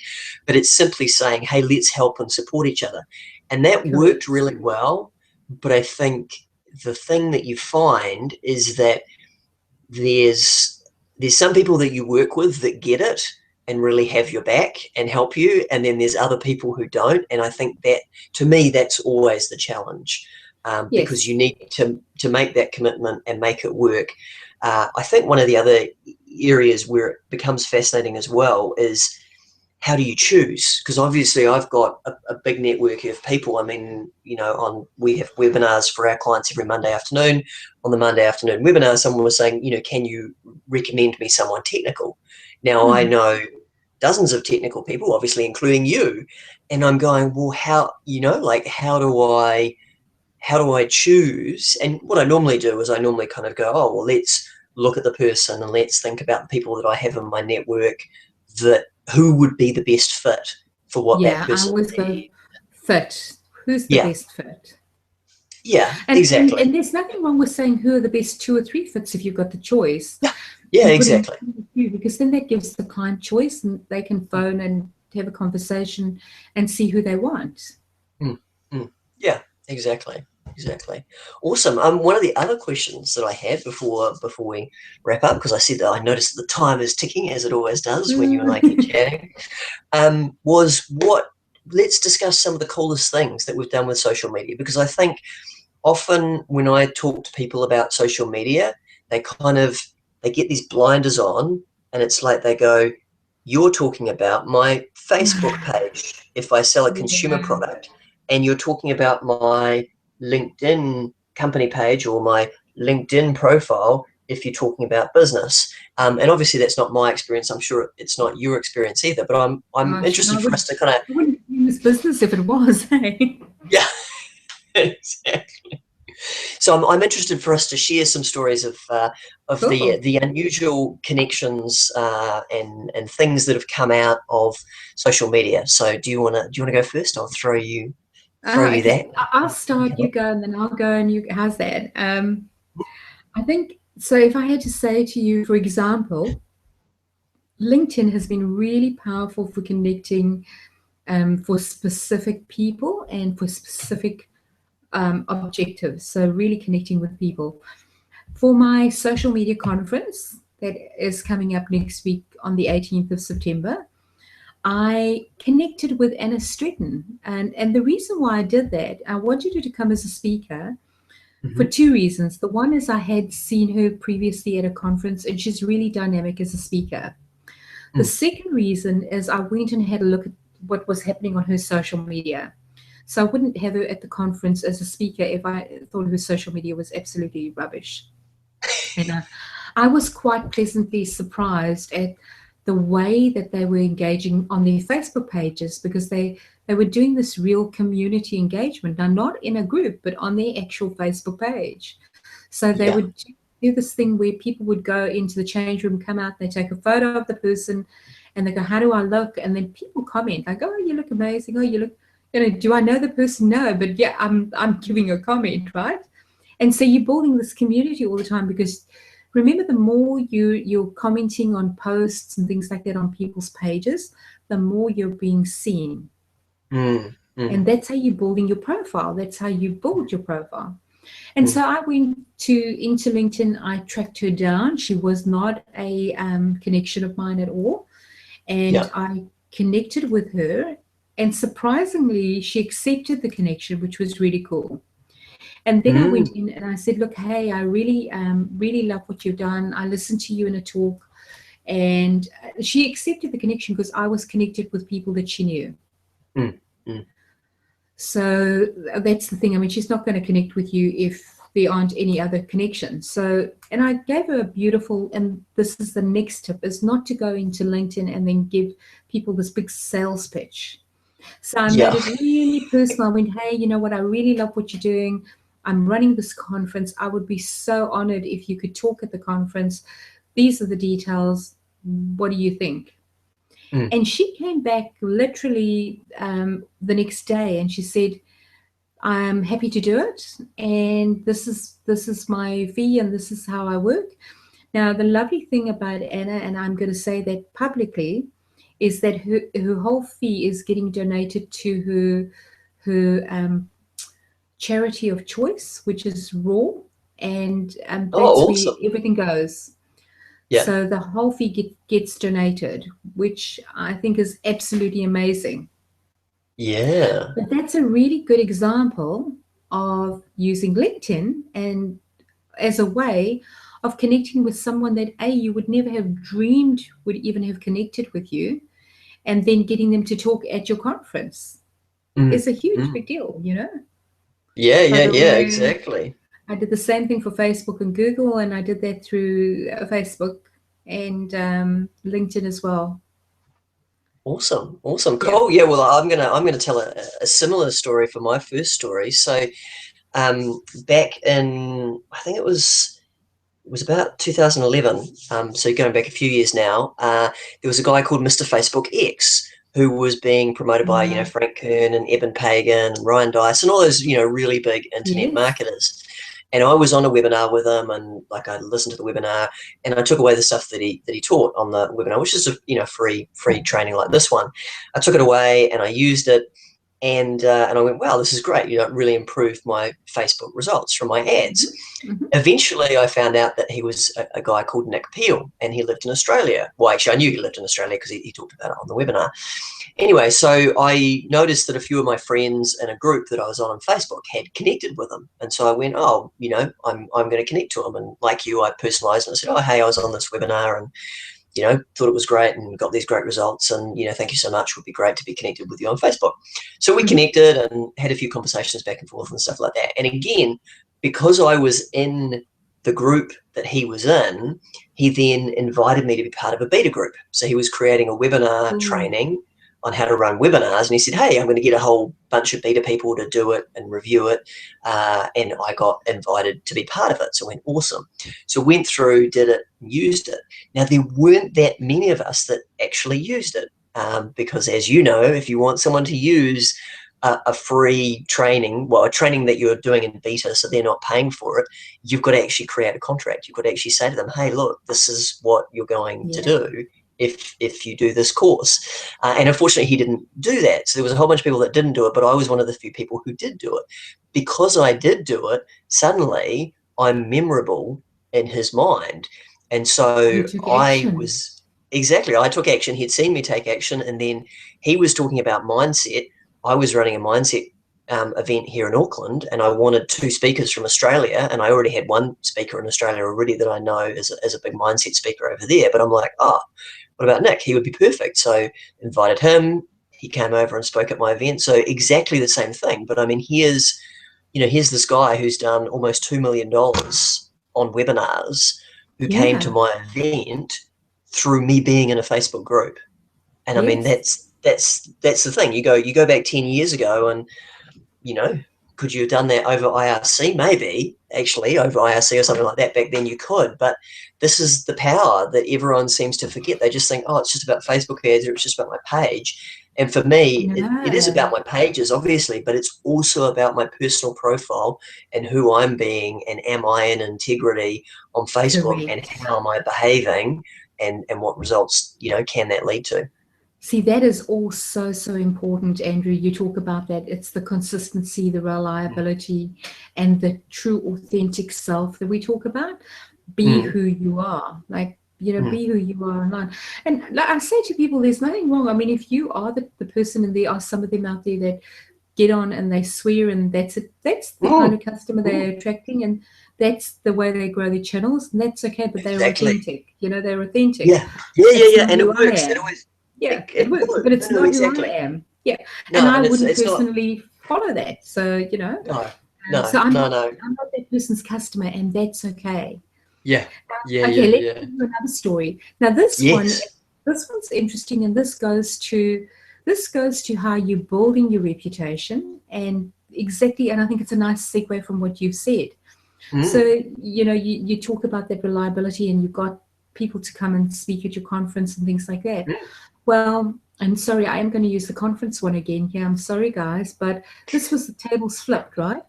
But it's simply saying, hey, let's help and support each other. And that worked really well. But I think the thing that you find is that there's some people that you work with that get it and really have your back and help you, and then there's other people who don't. And I think that, to me, that's always the challenge, because you need to make that commitment and make it work. I think one of the other areas where it becomes fascinating as well is, how do you choose? Because obviously I've got a big network of people. I mean, we have webinars for our clients every Monday afternoon. On the Monday afternoon webinar, someone was saying, can you recommend me someone technical? Now, I know dozens of technical people, obviously including you, and I'm going, well, how do I choose? And what I normally do is I normally kind of go, oh, well, let's look at the person and let's think about the people that I have in my network, that who would be the best fit for what that person
I always go fit. Who's the best fit?
Yeah, exactly.
And there's nothing wrong with saying who are the best 2 or 3 fits if you've got the choice.
Yeah, exactly.
Because then that gives the client choice and they can phone and have a conversation and see who they want.
Yeah, exactly. Awesome. One of the other questions that I had before we wrap up, because I said that I noticed the time is ticking, as it always does when you and I keep chatting, was let's discuss some of the coolest things that we've done with social media, because I think often when I talk to people about social media, they get these blinders on, and it's like they go, you're talking about my Facebook page if I sell a consumer
Yeah.
product, and you're talking about my LinkedIn company page or my LinkedIn profile if you're talking about business. And obviously that's not my experience. I'm sure it's not your experience either, but I'm
Gosh, and
interested for us to kind of,
I wouldn't be in this business if it was. Hey?
yeah, exactly. So I'm interested for us to share some stories of
Cool.
the unusual connections and things that have come out of social media. So do you wanna go first? I'll throw you that.
Okay. I'll start, you go, and then I'll go, and you. How's that? I think so. If I had to say to you, for example, LinkedIn has been really powerful for connecting for specific people and for specific objectives. So, really connecting with people. For my social media conference that is coming up next week on the 18th of September, I connected with Anna Stretton. And the reason why I did that, I wanted her to come as a speaker for
Mm-hmm.
two reasons. The one is I had seen her previously at a conference, and she's really dynamic as a speaker. The
Mm.
second reason is I went and had a look at what was happening on her social media. So I wouldn't have her at the conference as a speaker if I thought her social media was absolutely rubbish. And I was quite pleasantly surprised at the way that they were engaging on their Facebook pages, because they were doing this real community engagement. Now, not in a group, but on their actual Facebook page. So they
Yeah.
would do this thing where people would go into the change room, come out, they take a photo of the person, and they go, "How do I look?" And then people comment like, "Oh, you look amazing. Oh, you look." Do I know the person? No, but yeah, I'm giving a comment, right? And so you're building this community all the time, because remember, the more you're commenting on posts and things like that on people's pages, the more you're being seen.
Mm.
And
Mm.
that's how you're building your profile. That's how you build your profile. And
Mm.
so I went into LinkedIn. I tracked her down. She was not a connection of mine at all. And
Yeah.
I connected with her. And surprisingly, she accepted the connection, which was really cool. And then I went
Mm.
in and I said, "Look, hey, I really love what you've done. I listened to you in a talk." And she accepted the connection because I was connected with people that she knew.
Mm. Mm.
So that's the thing. I mean, she's not going to connect with you if there aren't any other connections. So, and I gave her a beautiful, and this is the next tip, is not to go into LinkedIn and then give people this big sales pitch. So I made
Yeah.
it really personal. I went, "Hey, you know what? I really love what you're doing. I'm running this conference. I would be so honored if you could talk at the conference. These are the details. What do you think?"
Mm.
And she came back literally the next day, and she said, "I'm happy to do it. And this is my fee, and this is how I work." Now, the lovely thing about Anna, and I'm going to say that publicly, is that her whole fee is getting donated to her charity of choice, which is Raw, and that's
Oh,
where
awesome.
everything goes.
Yeah.
So the whole fee gets donated, which I think is absolutely amazing.
Yeah.
But that's a really good example of using LinkedIn and as a way of connecting with someone that you would never have dreamed would even have connected with you, and then getting them to talk at your conference
Mm.
is a huge
Mm.
big deal.
Yeah.
By
Yeah.
the
Yeah.
way,
Exactly.
I did the same thing for Facebook and Google, and I did that through Facebook and LinkedIn as well.
Awesome. Awesome.
Yeah.
Cool. Yeah. Well, I'm gonna tell a similar story for my first story. So, back in, I think it was about 2011. So going back a few years now, there was a guy called Mr. Facebook X who was being promoted by
Uh,
Frank Kern and Eben Pagan and Ryan Dice and all those really big internet
yes.
marketers. And I was on a webinar with him, and like I listened to the webinar, and I took away the stuff that he taught on the webinar, which is a free training like this one. I took it away and I used it, and I went, wow, this is great. It really improved my Facebook results from my ads.
Hmm.
Eventually, I found out that he was a guy called Nick Peel, and he lived in Australia. Well, actually, I knew he lived in Australia because he talked about it on the webinar. Anyway, so I noticed that a few of my friends in a group that I was on Facebook had connected with him. And so I went, oh, I'm going to connect to him. And like you, I personalized and I said, oh, hey, I was on this webinar, and thought it was great and got these great results. And, thank you so much. Would be great to be connected with you on Facebook. So we connected and had a few conversations back and forth and stuff like that. And again, because I was in the group that he was in, he then invited me to be part of a beta group. So he was creating a webinar training on how to run webinars. And he said, hey, I'm going to get a whole bunch of beta people to do it and review it. And I got invited to be part of it. So I went, awesome. So went through, did it, used it. Now, there weren't that many of us that actually used it. Because as you know, if you want someone to use a free training, well, a training that you're doing in beta, so they're not paying for it, you've got to actually create a contract. You've got to actually say to them, hey, look, this is what you're going to do if you do this course. And unfortunately, he didn't do that. So there was a whole bunch of people that didn't do it, but I was one of the few people who did do it. Because I did do it, suddenly I'm memorable in his mind. And so I took action. He'd seen me take action, and then he was talking about mindset. I was running a mindset event here in Auckland, and I wanted 2 speakers from Australia, and I already had 1 speaker in Australia already that I know is a big mindset speaker over there. But I'm like, what about Nick? He would be perfect. So invited him. He came over and spoke at my event. So exactly the same thing. But I mean, here's this guy who's done almost $2 million on webinars, who came to my event through me being in a Facebook group. And I mean, that's the thing. You go back 10 years ago, and could you have done that over IRC? Maybe, actually, over IRC or something like that. Back then you could, but this is the power that everyone seems to forget. They just think, it's just about Facebook ads, or it's just about my page. And for me, it is about my pages, obviously, but it's also about my personal profile and who I'm being, and am I in integrity on Facebook, and how am I behaving, and what results, can that lead to?
See, that is all so important, Andrew. You talk about that. It's the consistency, the reliability, and the true authentic self that we talk about. Be who you are. Like, be who you are online. And like I say to people, there's nothing wrong. I mean, if you are the person, and there are some of them out there that get on and they swear, and that's it. That's the kind of customer they're attracting, and that's the way they grow their channels, and that's okay. But they're authentic. They're authentic.
Yeah. And it works. It always.
Yeah, it works, but it's not who I am. Yeah, and I wouldn't personally follow that. So so I'm not that person's customer, and that's okay.
Yeah.
Okay, let's give you another story. Now this one's interesting, and this goes to how you're building your reputation, and I think it's a nice segue from what you've said. So you talk about that reliability, and you've got people to come and speak at your conference and things like that. Well, I'm sorry, I am going to use the conference one again here. I'm sorry, guys, but this was the tables flipped, right?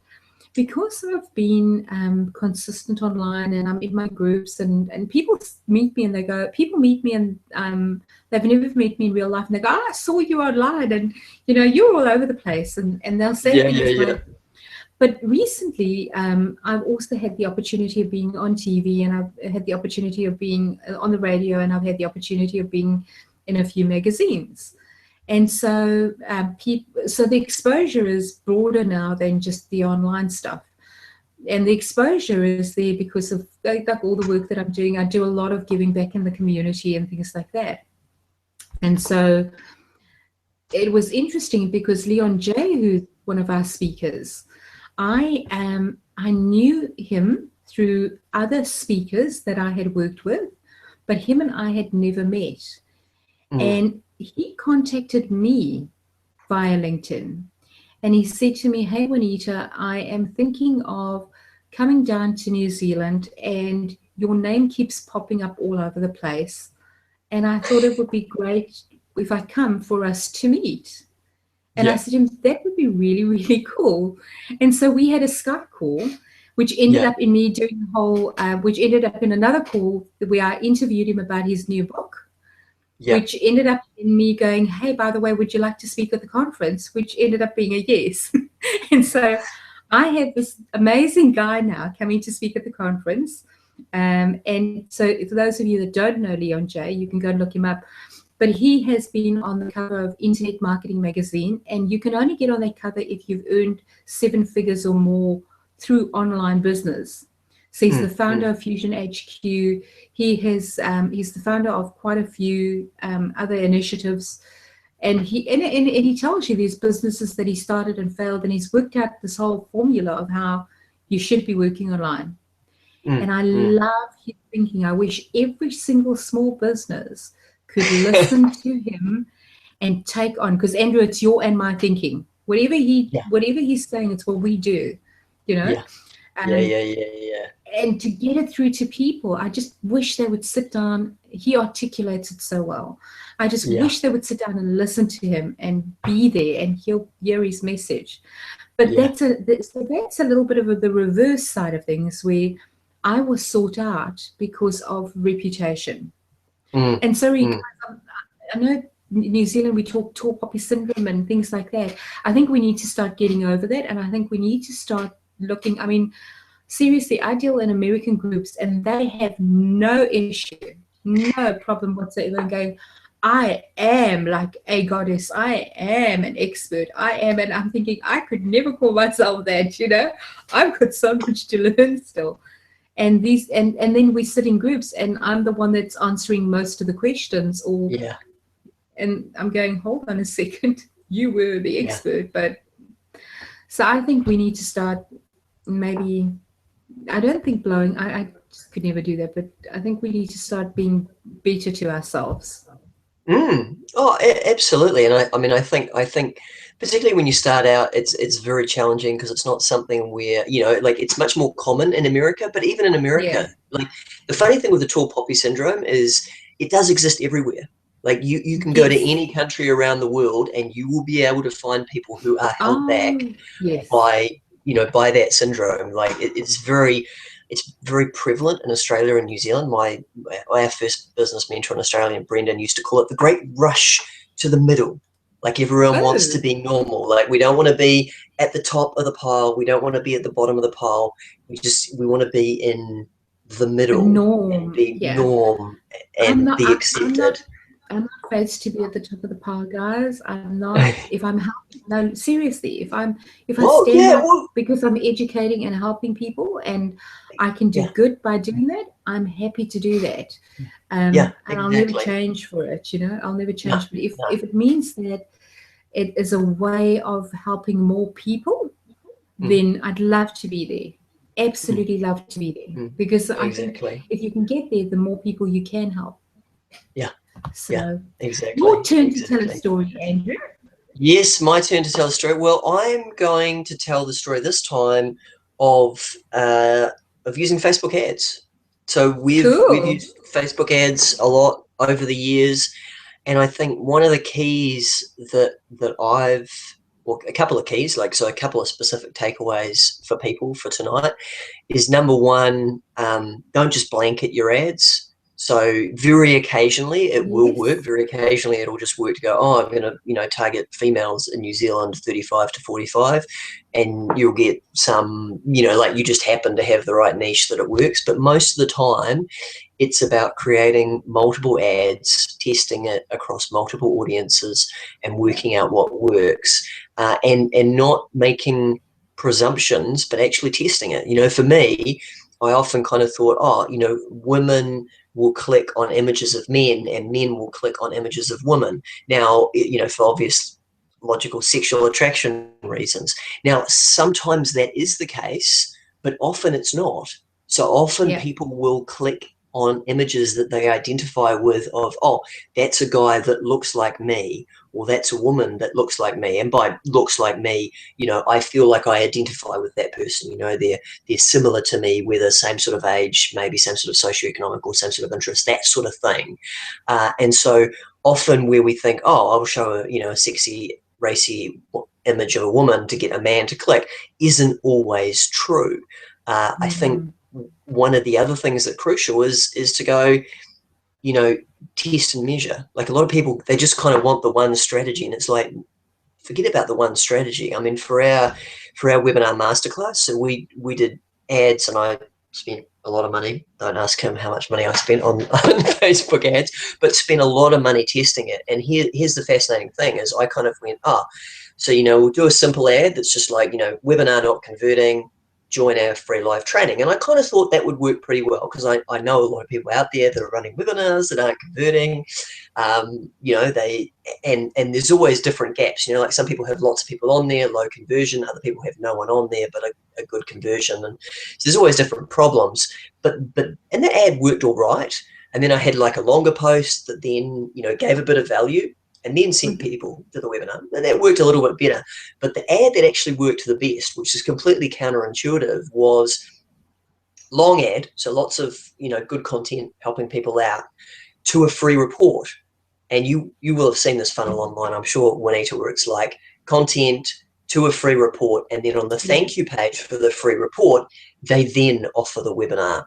Because I've been consistent online, and I'm in my groups, and people meet me and they go, and they've never met me in real life, and they go, I saw you online, and you're all over the place, and they'll say things like, but recently, I've also had the opportunity of being on TV, and I've had the opportunity of being on the radio, and I've had the opportunity of being in a few magazines. And so so the exposure is broader now than just the online stuff. And the exposure is there because of like all the work that I'm doing. I do a lot of giving back in the community and things like that. And so it was interesting because Leon J, who's one of our speakers, I knew him through other speakers that I had worked with, but him and I had never met. And he contacted me via LinkedIn, and he said to me, hey, Wanita, I am thinking of coming down to New Zealand, and your name keeps popping up all over the place. And I thought it would be great if I come for us to meet. And I said to him, that would be really, really cool. And so we had a Skype call, which ended up in me doing the whole, which ended up in another call where I interviewed him about his new book. Which ended up in me going, hey, by the way, would you like to speak at the conference? Which ended up being a yes. And so I have this amazing guy now coming to speak at the conference. And so for those of you that don't know Leon J, you can go and look him up. But he has been on the cover of Internet Marketing Magazine. And you can only get on that cover if you've earned 7 figures or more through online business. So he's the founder of Fusion HQ. He's the founder of quite a few other initiatives. And he tells you these businesses that he started and failed, and he's worked out this whole formula of how you should be working online. And I love his thinking. I wish every single small business could listen to him and take on, because Andrew, it's your and my thinking. Whatever he's saying, it's what we do, you know. And to get it through to people, I just wish they would sit down. He articulates it so well. I just wish they would sit down and listen to him and be there, and he'll hear his message. But that's a little bit of the reverse side of things, where I was sought out because of reputation. And so I know in New Zealand we talk tall poppy syndrome and things like that. I think we need to start getting over that, and I think we need to start looking. I mean, seriously, I deal in American groups, and they have no issue, no problem whatsoever in going, I am like a goddess, I am an expert, I am, and I'm thinking, I could never call myself that, you know. I've got so much to learn still. And these and then we sit in groups, and I'm the one that's answering most of the questions, or and I'm going, hold on a second, you were the expert. But so I think we need to start, maybe, I don't think blowing, I just could never do that, but I think we need to start being better to ourselves.
Oh, absolutely. And I mean, I think particularly when you start out, it's very challenging, because it's not something where, you know, like, it's much more common in America. But even in America, like, the funny thing with the tall poppy syndrome is it does exist everywhere. Like, you can go to any country around the world, and you will be able to find people who are held back by, you know, by that syndrome. Like, it's very prevalent in Australia and New Zealand. Our first business mentor in Australia, Brendan, used to call it the great rush to the middle. Like, everyone wants to be normal. Like, we don't want to be at the top of the pile. We don't want to be at the bottom of the pile. We want to be in the middle, and be norm, and be accepted.
I'm not afraid to be at the top of the pile, guys. I'm not. If I'm helping, no, seriously, if I stand up because I'm educating and helping people, and I can do good by doing that, I'm happy to do that. And I'll never change for it. You know, I'll never change. But if it means that it is a way of helping more people, then I'd love to be there. Absolutely love to be there, because I think if you can get there, the more people you can help. So your turn to tell a story, Andrew.
Yes, my turn to tell a story. Well, I'm going to tell the story this time of using Facebook ads. So we've used Facebook ads a lot over the years, and I think one of the keys that a couple of keys, a couple of specific takeaways for people for tonight is, number one, don't just blanket your ads. So very occasionally it will work. Very occasionally it'll just work to go, oh, I'm going to, you know, target females in New Zealand 35 to 45, and you'll get some, you know, like, you just happen to have the right niche that it works. But most of the time it's about creating multiple ads, testing it across multiple audiences, and working out what works, and not making presumptions, but actually testing it. You know, for me, I often kind of thought, oh, you know, women will click on images of men, and men will click on images of women. Now, you know, for obvious logical sexual attraction reasons. Now, sometimes that is the case, but often it's not. So often people will click on images that they identify with, of, oh, that's a guy that looks like me, or that's a woman that looks like me. And by looks like me, you know, I feel like I identify with that person. You know, they're similar to me, whether same sort of age, maybe same sort of socioeconomic or same sort of interest, that sort of thing. And so often where we think, oh, I'll show a sexy, racy image of a woman to get a man to click, isn't always true. I think one of the other things that's crucial is to go, you know, test and measure. Like, a lot of people, they just kind of want the one strategy, and it's like, forget about the one strategy. I mean, for our webinar masterclass, so we did ads, and I spent a lot of money. Don't ask him how much money I spent on Facebook ads, but spent a lot of money testing it. And here's the fascinating thing is, I kind of went, so, you know, we'll do a simple ad that's just like, you know, webinar not converting, join our free live training. And I kind of thought that would work pretty well, because I know a lot of people out there that are running webinars that aren't converting. You know, and there's always different gaps. You know, like some people have lots of people on there, low conversion. Other people have no one on there, but a good conversion. And so there's always different problems. And the ad worked all right. And then I had like a longer post that then, you know, gave a bit of value, and then sent people to the webinar, and that worked a little bit better. But the ad that actually worked the best, which is completely counterintuitive, was long ad, so lots of, you know, good content helping people out, to a free report. And you will have seen this funnel online, I'm sure, Wanita, where it's like content to a free report, and then on the thank you page for the free report, they then offer the webinar.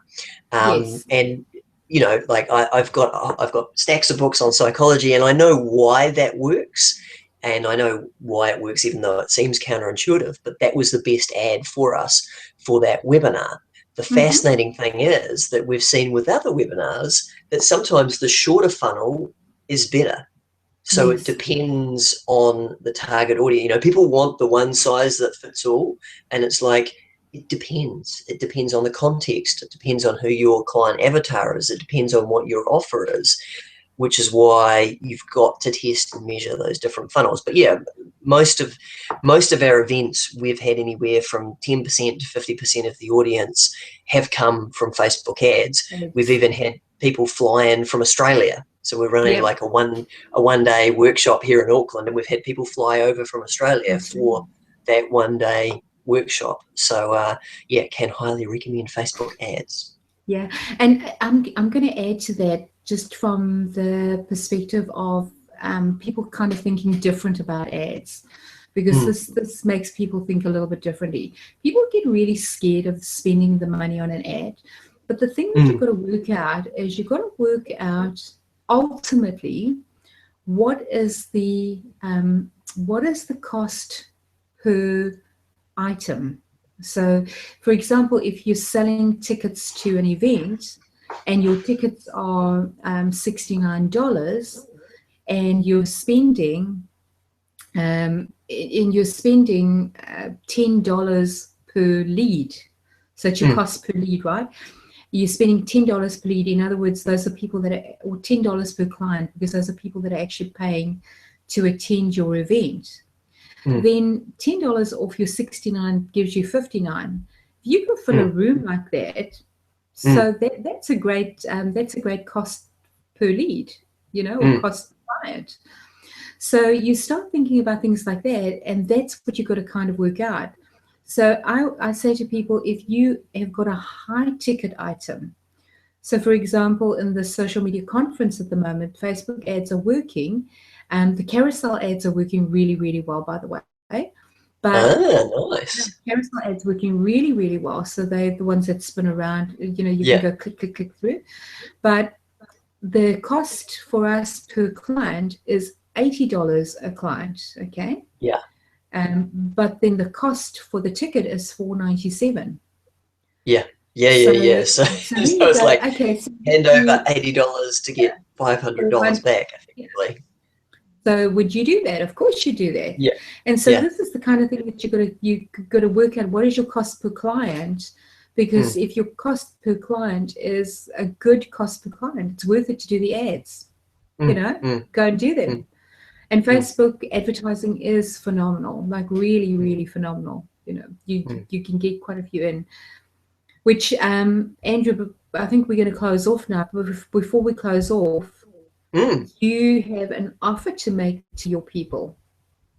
And you know, like I've got stacks of books on psychology, and I know why that works, and I know why it works, even though it seems counterintuitive. But that was the best ad for us for that webinar. The fascinating thing is that we've seen with other webinars that sometimes the shorter funnel is better. So it depends on the target audience. You know, people want the one size that fits all, and it's like, it depends. It depends on the context. It depends on who your client avatar is. It depends on what your offer is, which is why you've got to test and measure those different funnels. But yeah, most of our events, we've had anywhere from 10% to 50% of the audience have come from Facebook ads. We've even had people fly in from Australia. So we're running like a one day workshop here in Auckland, and we've had people fly over from Australia for that 1 day workshop. So yeah, can highly recommend Facebook ads.
Yeah, and I'm going to add to that, just from the perspective of people kind of thinking different about ads, because this makes people think a little bit differently. People get really scared of spending the money on an ad, but the thing that you've got to work out is you've got to work out ultimately what is the cost per item. So, for example, if you're selling tickets to an event and your tickets are $69, and you're spending $10 per lead, so it's your cost per lead, right? You're spending $10 per lead. In other words, those are people that are, or $10 per client, because those are people that are actually paying to attend your event. Then $10 off your 69 gives you 59. If you can fill a room like that, so that's a great cost per lead, you know, or cost per client. So you start thinking about things like that, and that's what you've got to kind of work out. So I say to people, if you have got a high ticket item, so for example, in the social media conference at the moment, Facebook ads are working, and the carousel ads are working really, really well, by the way. But
nice.
Carousel ads working really, really well. So they're the ones that spin around, you know, you can go click, click, click through. But the cost for us per client is $80 a client, okay?
Yeah.
But then the cost for the ticket is $497.
Yeah. So it's like, hand over $80 to get $500 back, effectively.
So would you do that? Of course you do that.
Yeah.
And so this is the kind of thing that you got to work out. What is your cost per client? Because if your cost per client is a good cost per client, it's worth it to do the ads. You know, go and do them. And Facebook advertising is phenomenal, like really, really phenomenal. You know, you can get quite a few in. Which Andrew, I think we're going to close off now. But before we close off, you have an offer to make to your people.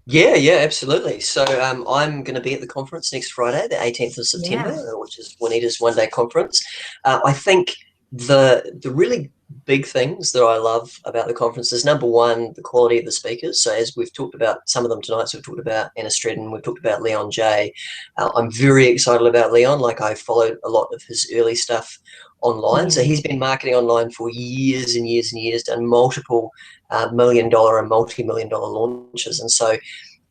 Yeah, absolutely. So I'm going to be at the conference next Friday, the 18th of September, which is Wanita's one-day conference. I think the really big things that I love about the conference is, number one, the quality of the speakers. So as we've talked about some of them tonight, so we've talked about Anna Stretton, we've talked about Leon J. I'm very excited about Leon. Like, I followed a lot of his early stuff online. So he's been marketing online for years and years and years, done multiple million-dollar and multi-million-dollar launches. And so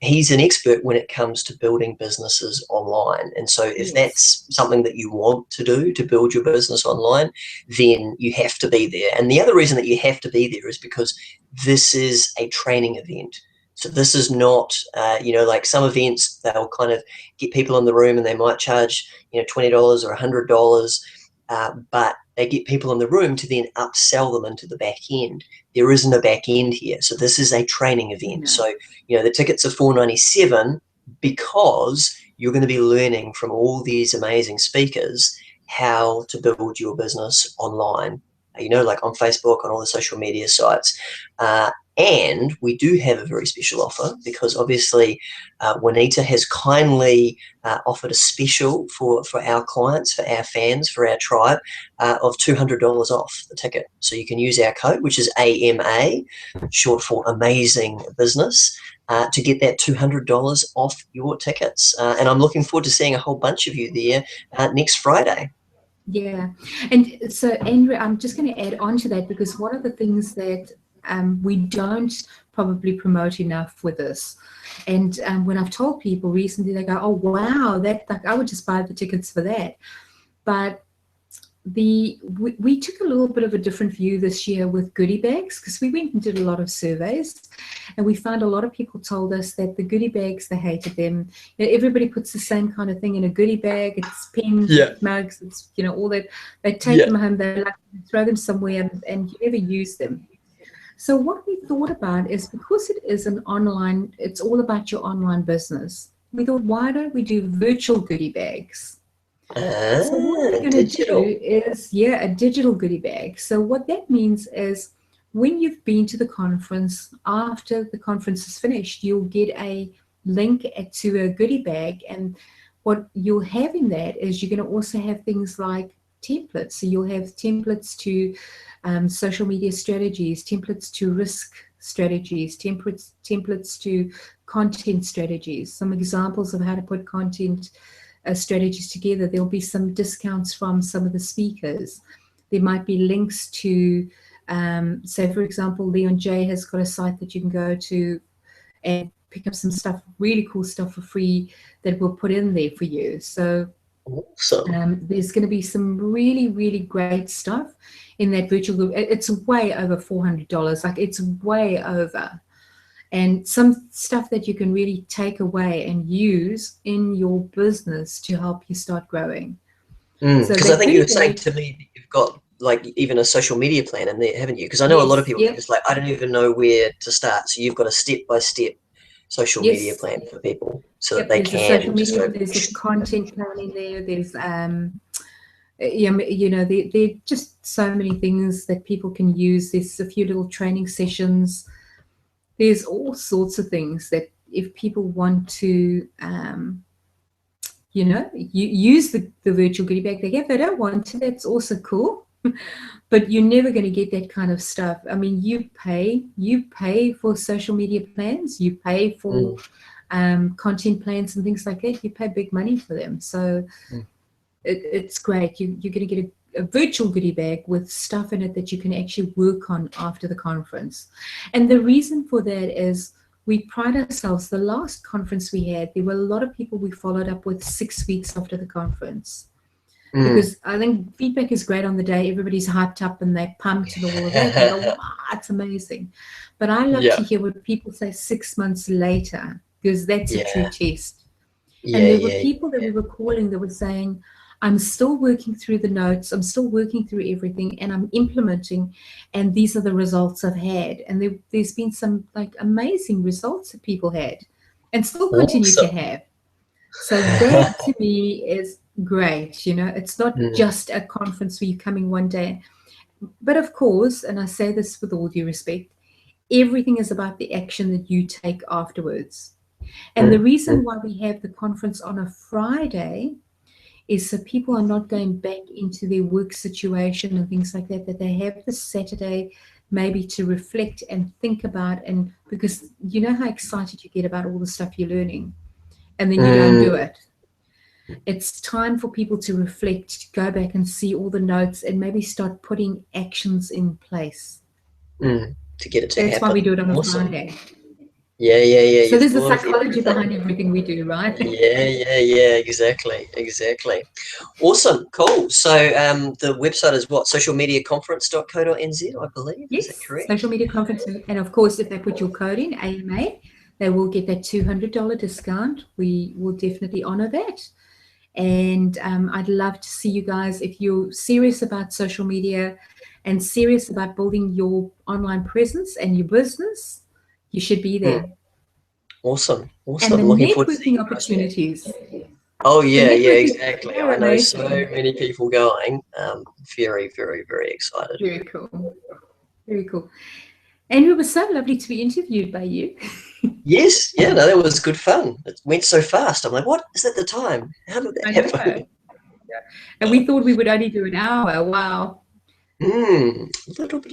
he's an expert when it comes to building businesses online. And so if that's something that you want to do to build your business online, then you have to be there. And the other reason that you have to be there is because this is a training event. So this is not, like some events, they'll kind of get people in the room and they might charge, $20 or $100, but they get people in the room to then upsell them into the back end. There isn't a back end here. So this is a training event.
No.
So, the tickets are $497 because you're going to be learning from all these amazing speakers how to build your business online, like on Facebook, on all the social media sites. And we do have a very special offer because obviously Wanita has kindly offered a special for our clients, for our fans, for our tribe of $200 off the ticket. So you can use our code, which is AMA, short for Amazing Business, to get that $200 off your tickets. And I'm looking forward to seeing a whole bunch of you there next Friday.
Yeah. And so, Andrew, I'm just going to add on to that, because one of the things that we don't probably promote enough with this, and when I've told people recently, they go, oh, wow, like I would just buy the tickets for that. But we took a little bit of a different view this year with goodie bags, because we went and did a lot of surveys, and we found a lot of people told us that the goodie bags, they hated them. Everybody puts the same kind of thing in a goodie bag. It's pens, it's mugs, it's all that. They take them home, they like throw them somewhere, and you never use them. So what we thought about is, because it is an online, it's all about your online business. We thought, why don't we do virtual goodie bags? So what we're going to do is, a digital goodie bag. So what that means is, when you've been to the conference, after the conference is finished, you'll get a link to a goodie bag. And what you'll have in that is, you're going to also have things like templates. So you'll have templates to social media strategies, templates to risk strategies, templates to content strategies, some examples of how to put content strategies together. There'll be some discounts from some of the speakers. There might be links to, say, for example, Leon J has got a site that you can go to and pick up some stuff, really cool stuff for free that we'll put in there for you. So
awesome.
There's going to be some really, really great stuff in that virtual group. It's way over $400. Like, it's way over. And some stuff that you can really take away and use in your business to help you start growing.
Because I think you were saying to me that you've got like even a social media plan in there, haven't you? Because I know a lot of people are just like, I don't even know where to start. So you've got a step-by-step social media plan for people, so that they can just go.
There's a content plan in there. There's there are just so many things that people can use. There's a few little training sessions. There's all sorts of things that if people want to, use the virtual goodie bag, they get. If they don't want to, that's also cool. But you're never going to get that kind of stuff. I mean, you pay for social media plans, you pay for content plans and things like that. You pay big money for them. So it's great. You're going to get a virtual goodie bag with stuff in it that you can actually work on after the conference. And the reason for that is, we pride ourselves. The last conference we had, there were a lot of people we followed up with 6 weeks after the conference. Because I think feedback is great on the day. Everybody's hyped up and they're pumped and all of that. And go, wow, it's amazing. But I love to hear what people say 6 months later, because that's a true test. And there were people that we were calling that were saying, I'm still working through the notes, I'm still working through everything, and I'm implementing, and these are the results I've had. And there's been some like amazing results that people had and still continue to have. So that to me is great. It's not just a conference where you're coming one day. But of course, and I say this with all due respect, everything is about the action that you take afterwards. And the reason why we have the conference on a Friday is so people are not going back into their work situation and things like that, that they have the Saturday maybe to reflect and think about. And because you know how excited you get about all the stuff you're learning, and then you go and do it. It's time for people to reflect, go back and see all the notes, and maybe start putting actions in place.
To get it to happen.
That's why we do it on a Friday.
Yeah.
So there's a psychology behind everything we do, right?
Yeah, exactly. Awesome, cool. So the website is what? socialmediaconference.co.nz, I believe.
Yes,
is that correct?
Social Media Conference. And of course, if they put your code in, AMA, they will get that $200 discount. We will definitely honor that. And I'd love to see you guys, if you're serious about social media and serious about building your online presence and your business, you should be there.
Awesome.
And the
Looking forward to seeing
networking
you guys there.
opportunities.
Oh
The
yeah,
networking
exactly.
are
I know so
amazing.
many people going. Very, very, very excited.
Very cool. Very cool. And it was so lovely to be interviewed by you.
Yes, yeah, no, that was good fun. It went so fast. I'm like, what is that the time? How did
I
that
know.
happen?
And we thought we would only do an hour. Wow.
A little bit